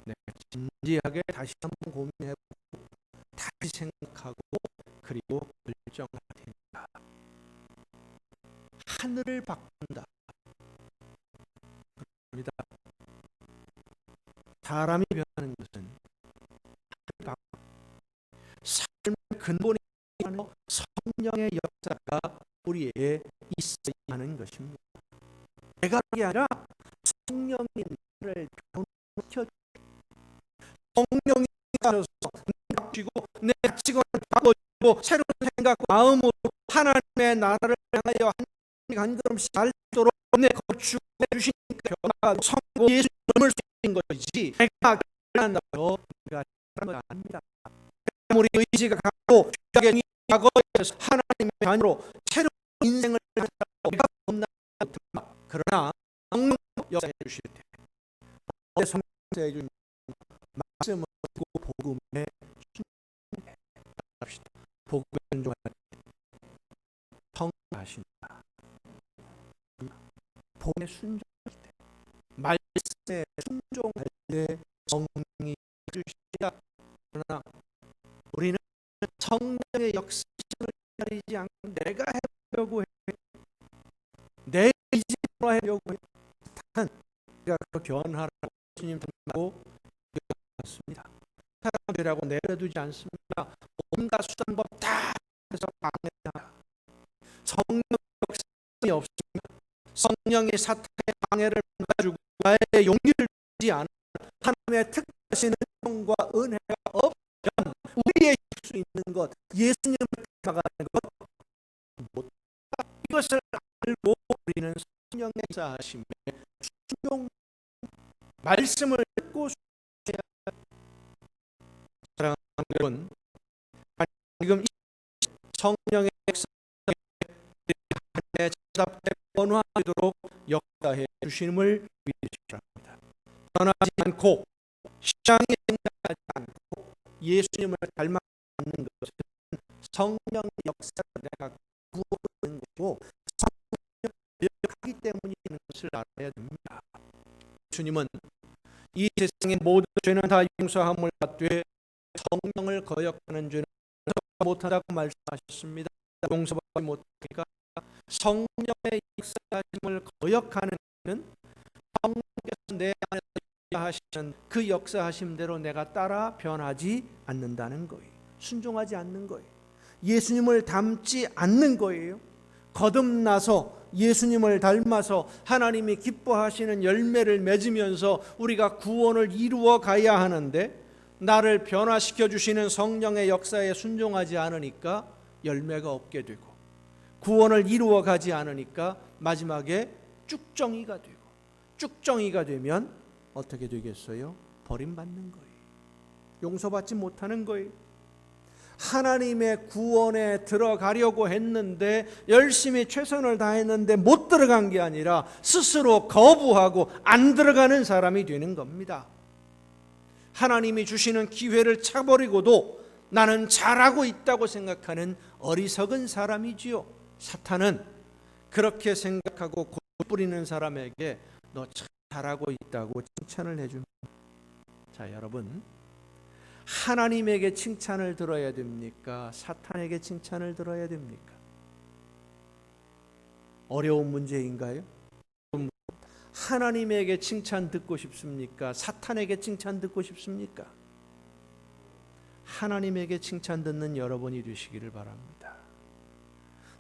내가 진지하게 다시 한번 고민해보고 다시 생각하고 그리고 결정할 테니까. 하늘을 바꾼다. 그렇습니다. 사람이 변하는 것은 삶의 근본이 성령의 역사가 우리에게 있어야 하는 것입니다. 내가 그게 아니라 성령이 나를 변화시켜, 성령이 나셔서 바꾸시고 내 가치관을 바꿔주고 새로운 생각과 마음으로 하나님의 나라를 향하여 한 걸음씩 갈도록 내 거축해 주시니까 변화가 성공 예수님을 쓰는 것이지 내가 변한다고 내가 하는 건 아닙니다. 우리 의지가 강하고 주약의 과거에서 하나님의 자녀로 새로운 인생을 살아가고 없나, 그러나 성령 역사해 주실 때 성령해 주신 말씀을 듣고 복음에 순종합시다. 복음에 순종할 때 성하신다. 복음에 순종할 때, 말씀에 순종할 때 성령이 주시다. 그러나 우리는 성령의 역사를 기다리지 않고 내가 해보려고 해. 내 이제로 하려고 해. 내가 변하라고 주님 닮고 습니다. 사람들이라고 내려두지 않습니다. 온갖 수단법 다 해서 방해합니다. 성령 역사이 없으면, 성령이 사탄의 방해를 가지고 나의 용기를 주지 않으면, 하나님의 특별하신 은총과 은혜가 없으면 우리의 수 있는 것, 예수님을 닮아가는 것 못. 이것을 알고 우리는 성령의 역사하심에 순종, 말씀을 듣고 사랑하는 여러분, 지금 성령의 역사에 찾아뵙게 변화되도록 역사해 주심을 믿으시기 바랍니다. 변하지 않고 시장이 생각하지 않고 예수님을 닮아가는 것은 성령의 역사를 내가 구하는 것이고 성령을 하기 때문이라는 것을 알아야 됩니다. 주님은 이 세상의 모든 죄는 다 용서함을 받되 성령을 거역하는 죄는 못한다고 말씀하셨습니다. 용서받지 못하니까 성령의 역사하심을 거역하는 것은 성령께서 내 안에 하시는 그 역사하심대로 내가 따라 변하지 않는다는 거예요. 순종하지 않는 거예요. 예수님을 닮지 않는 거예요. 거듭나서 예수님을 닮아서 하나님이 기뻐하시는 열매를 맺으면서 우리가 구원을 이루어 가야 하는데, 나를 변화시켜 주시는 성령의 역사에 순종하지 않으니까 열매가 없게 되고, 구원을 이루어 가지 않으니까 마지막에 쭉정이가 되고, 쭉정이가 되면 어떻게 되겠어요? 버림받는 거예요. 용서받지 못하는 거예요. 하나님의 구원에 들어가려고 했는데, 열심히 최선을 다했는데 못 들어간 게 아니라 스스로 거부하고 안 들어가는 사람이 되는 겁니다. 하나님이 주시는 기회를 차버리고도 나는 잘하고 있다고 생각하는 어리석은 사람이지요. 사탄은 그렇게 생각하고 골 뿌리는 사람에게 너 참 잘하고 있다고 칭찬을 해줍니다. 자, 여러분, 하나님에게 칭찬을 들어야 됩니까? 사탄에게 칭찬을 들어야 됩니까? 어려운 문제인가요? 하나님에게 칭찬 듣고 싶습니까? 사탄에게 칭찬 듣고 싶습니까? 하나님에게 칭찬 듣는 여러분이 되시기를 바랍니다.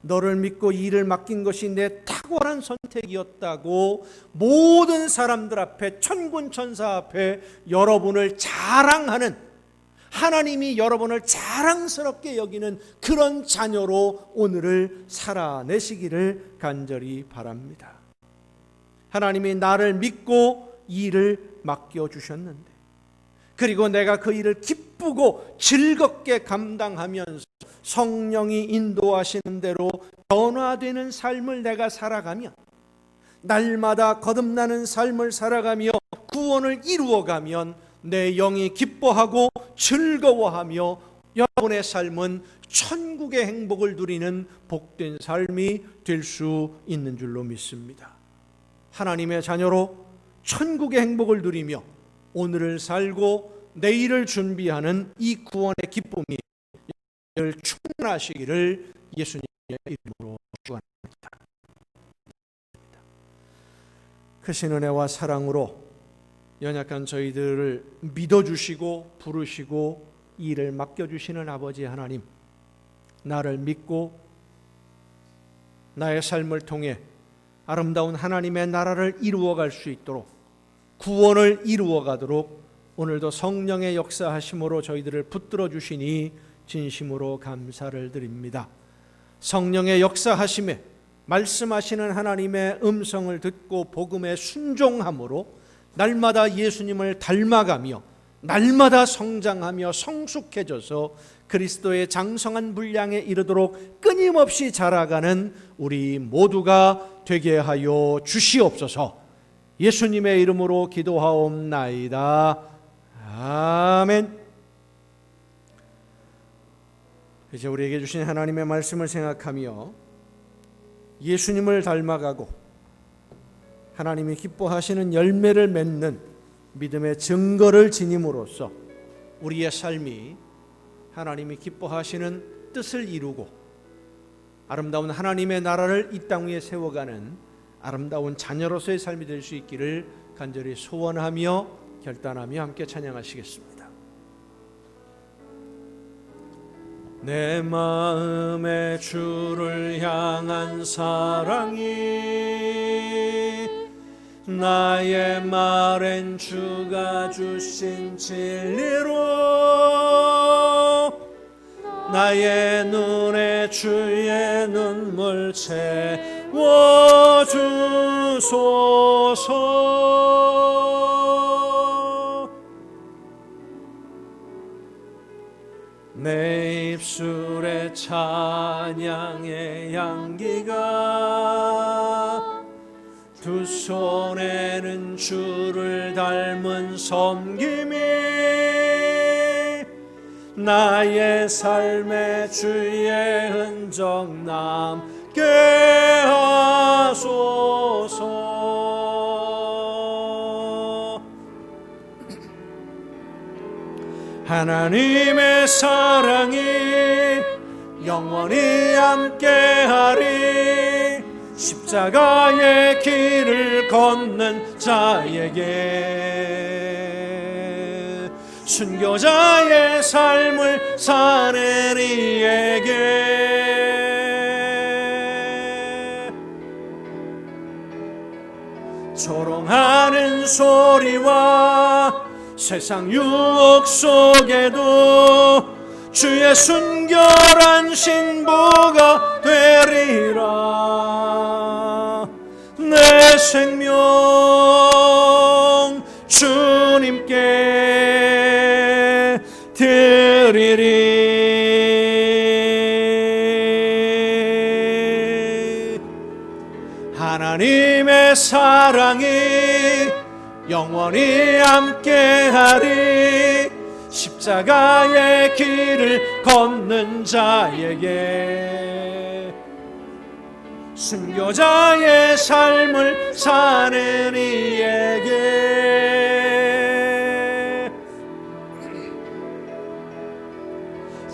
너를 믿고 일을 맡긴 것이 내 탁월한 선택이었다고 모든 사람들 앞에, 천군 천사 앞에 여러분을 자랑하는, 하나님이 여러분을 자랑스럽게 여기는 그런 자녀로 오늘을 살아내시기를 간절히 바랍니다. 하나님이 나를 믿고 일을 맡겨주셨는데, 그리고 내가 그 일을 기쁘고 즐겁게 감당하면서 성령이 인도하시는 대로 변화되는 삶을 내가 살아가면, 날마다 거듭나는 삶을 살아가며 구원을 이루어가면 내 영이 기뻐하고 즐거워하며 여러분의 삶은 천국의 행복을 누리는 복된 삶이 될 수 있는 줄로 믿습니다. 하나님의 자녀로 천국의 행복을 누리며 오늘을 살고 내일을 준비하는 이 구원의 기쁨이 여러분을 충만하시기를 예수님의 이름으로 축원합니다. 크신 은혜와 사랑으로 연약한 저희들을 믿어주시고 부르시고 일을 맡겨주시는 아버지 하나님, 나를 믿고 나의 삶을 통해 아름다운 하나님의 나라를 이루어갈 수 있도록, 구원을 이루어가도록 오늘도 성령의 역사하심으로 저희들을 붙들어 주시니 진심으로 감사를 드립니다. 성령의 역사하심에 말씀하시는 하나님의 음성을 듣고 복음에 순종함으로 날마다 예수님을 닮아가며 날마다 성장하며 성숙해져서 그리스도의 장성한 분량에 이르도록 끊임없이 자라가는 우리 모두가 되게 하여 주시옵소서. 예수님의 이름으로 기도하옵나이다. 아멘. 이제 우리에게 주신 하나님의 말씀을 생각하며 예수님을 닮아가고 하나님이 기뻐하시는 열매를 맺는 믿음의 증거를 지님으로써 우리의 삶이 하나님이 기뻐하시는 뜻을 이루고 아름다운 하나님의 나라를 이 땅 위에 세워가는 아름다운 자녀로서의 삶이 될 수 있기를 간절히 소원하며 결단하며 함께 찬양하시겠습니다. 내 마음에 주를 향한 사랑이 나의 말엔 주가 주신 진리로 나의 눈에 주의 눈물 채워주소서. 내 입술에 찬양의 향기가 두 손에는 주를 닮은 섬김이 나의 삶에 주의 흔적 남게 하소서. 하나님의 사랑이 영원히 함께하리. 십자가의 길을 걷는 자에게 순교자의 삶을 사는 이에게 조롱하는 소리와 세상 유혹 속에도 주의 순결한 신부가 되리라. 내 생명 주님께 드리리. 하나님의 사랑이 영원히 함께하리. 십자가의 길을 걷는 자에게 순교자의 삶을 사는 이에게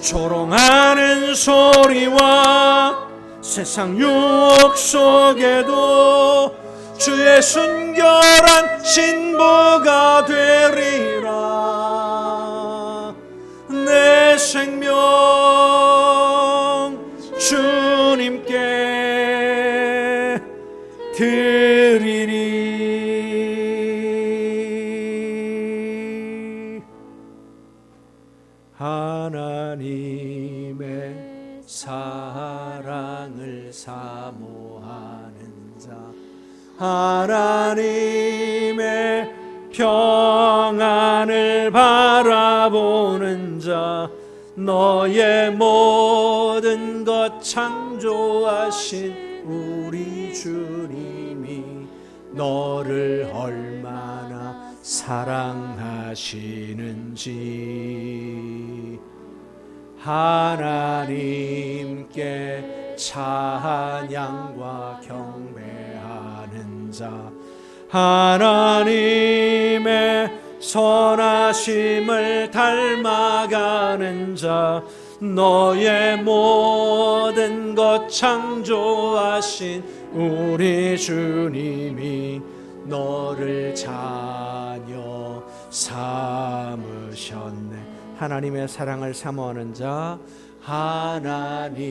조롱하는 소리와 세상 유혹 속에도 주의 순결한 신부가 되리라. 내 생명 주님께 드리리. 하나님의 사랑을 사모하는 자, 하나님의 평안을 바라보는 자, 너의 모든 것 창조하신 우리 주님이 너를 얼마나 사랑하시는지 하나님께 찬양과 경배하는 자, 하나님의 선하심을 닮아가는 자, 너의 모든 것 창조하신 우리 주님이 너를 자녀 삼으셨네. 하나님의 사랑을 사모하는 자, 하나님의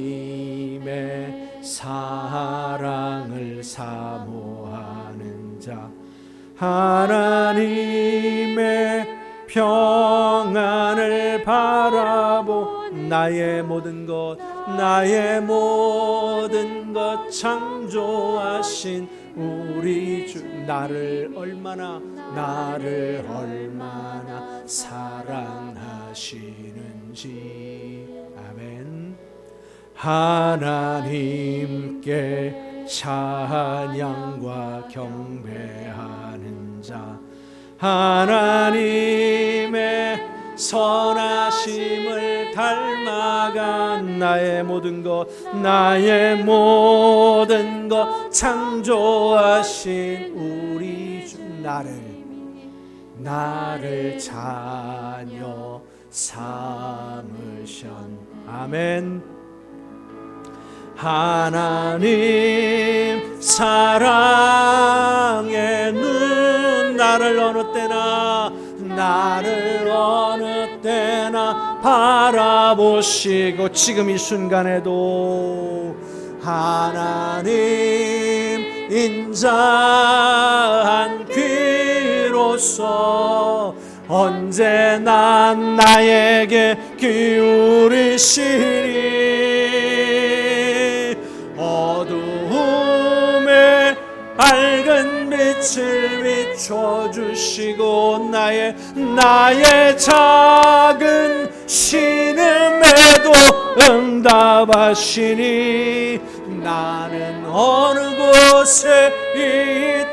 사랑을 사모하는 자, 하나님의 평안을 바라보 나의 모든 것 창조하신 우리 주, 나를 얼마나 사랑하시는지. 아멘. 하나님께 찬양과 경배하는 자, 하나님의 선하심을 닮아간 나의 모든 것 나의 모든 것 창조하신 우리 주 나를 자녀 삼으셨. 아멘. 하나님 사랑의 눈 나를 어느 때나 바라보시고 지금 이 순간에도 하나님 인자한 귀로서 언제나 나에게 기울이시니 어두움에 밝은 빛을 비춰주시고 나의 작은 신음에도 응답하시니 나는 어느 곳에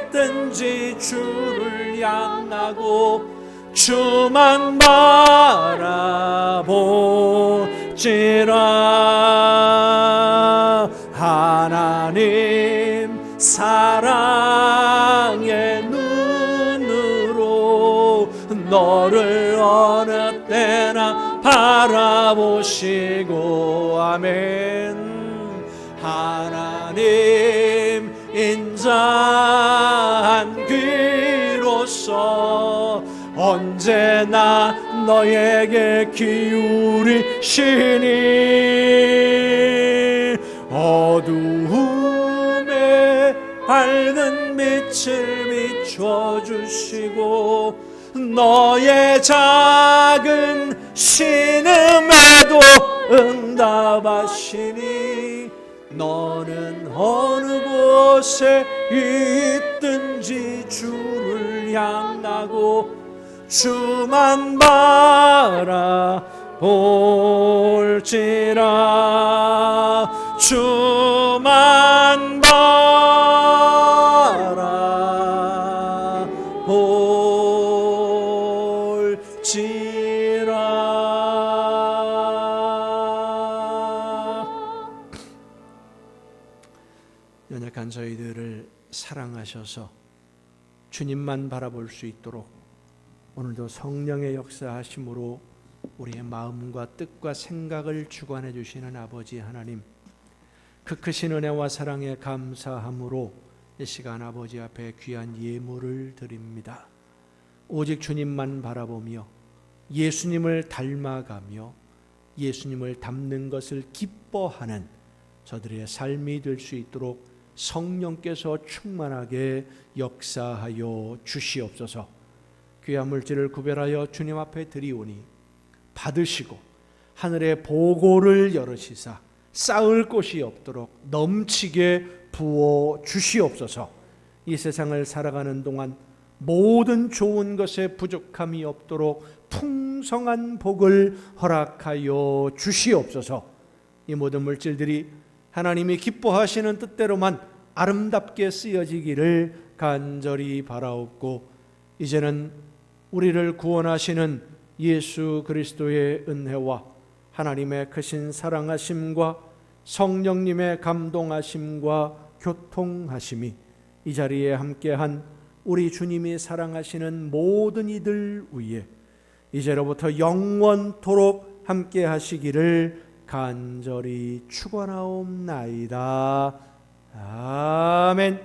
있든지 주를 향하고 주만 바라보지라. 하나님 사랑의 눈으로 너를 어느 때나 바라보시고 아멘. 하나님 인자한 귀로서 언제나 너에게 기울이시니 어두움에 밝은 빛을 비춰주시고 너의 작은 신음에도 응답하시니 너는 어느 곳에 있든지 주를 향하고 주만 바라볼지라. 주만 바라볼지라. 연약한 저희들을 사랑하셔서 주님만 바라볼 수 있도록 오늘도 성령의 역사하심으로 우리의 마음과 뜻과 생각을 주관해 주시는 아버지 하나님, 그 크신 은혜와 사랑에 감사함으로 이 시간 아버지 앞에 귀한 예물을 드립니다. 오직 주님만 바라보며 예수님을 닮아가며 예수님을 닮는 것을 기뻐하는 저들의 삶이 될 수 있도록 성령께서 충만하게 역사하여 주시옵소서. 귀한 물질을 구별하여 주님 앞에 드리오니 받으시고 하늘의 보고를 열으시사 쌓을 곳이 없도록 넘치게 부어 주시옵소서. 이 세상을 살아가는 동안 모든 좋은 것에 부족함이 없도록 풍성한 복을 허락하여 주시옵소서. 이 모든 물질들이 하나님이 기뻐하시는 뜻대로만 아름답게 쓰여지기를 간절히 바라옵고, 이제는 우리를 구원하시는 예수 그리스도의 은혜와 하나님의 크신 사랑하심과 성령님의 감동하심과 교통하심이 이 자리에 함께한 우리 주님이 사랑하시는 모든 이들 위에 이제로부터 영원토록 함께 하시기를 간절히 축원하옵나이다. 아멘.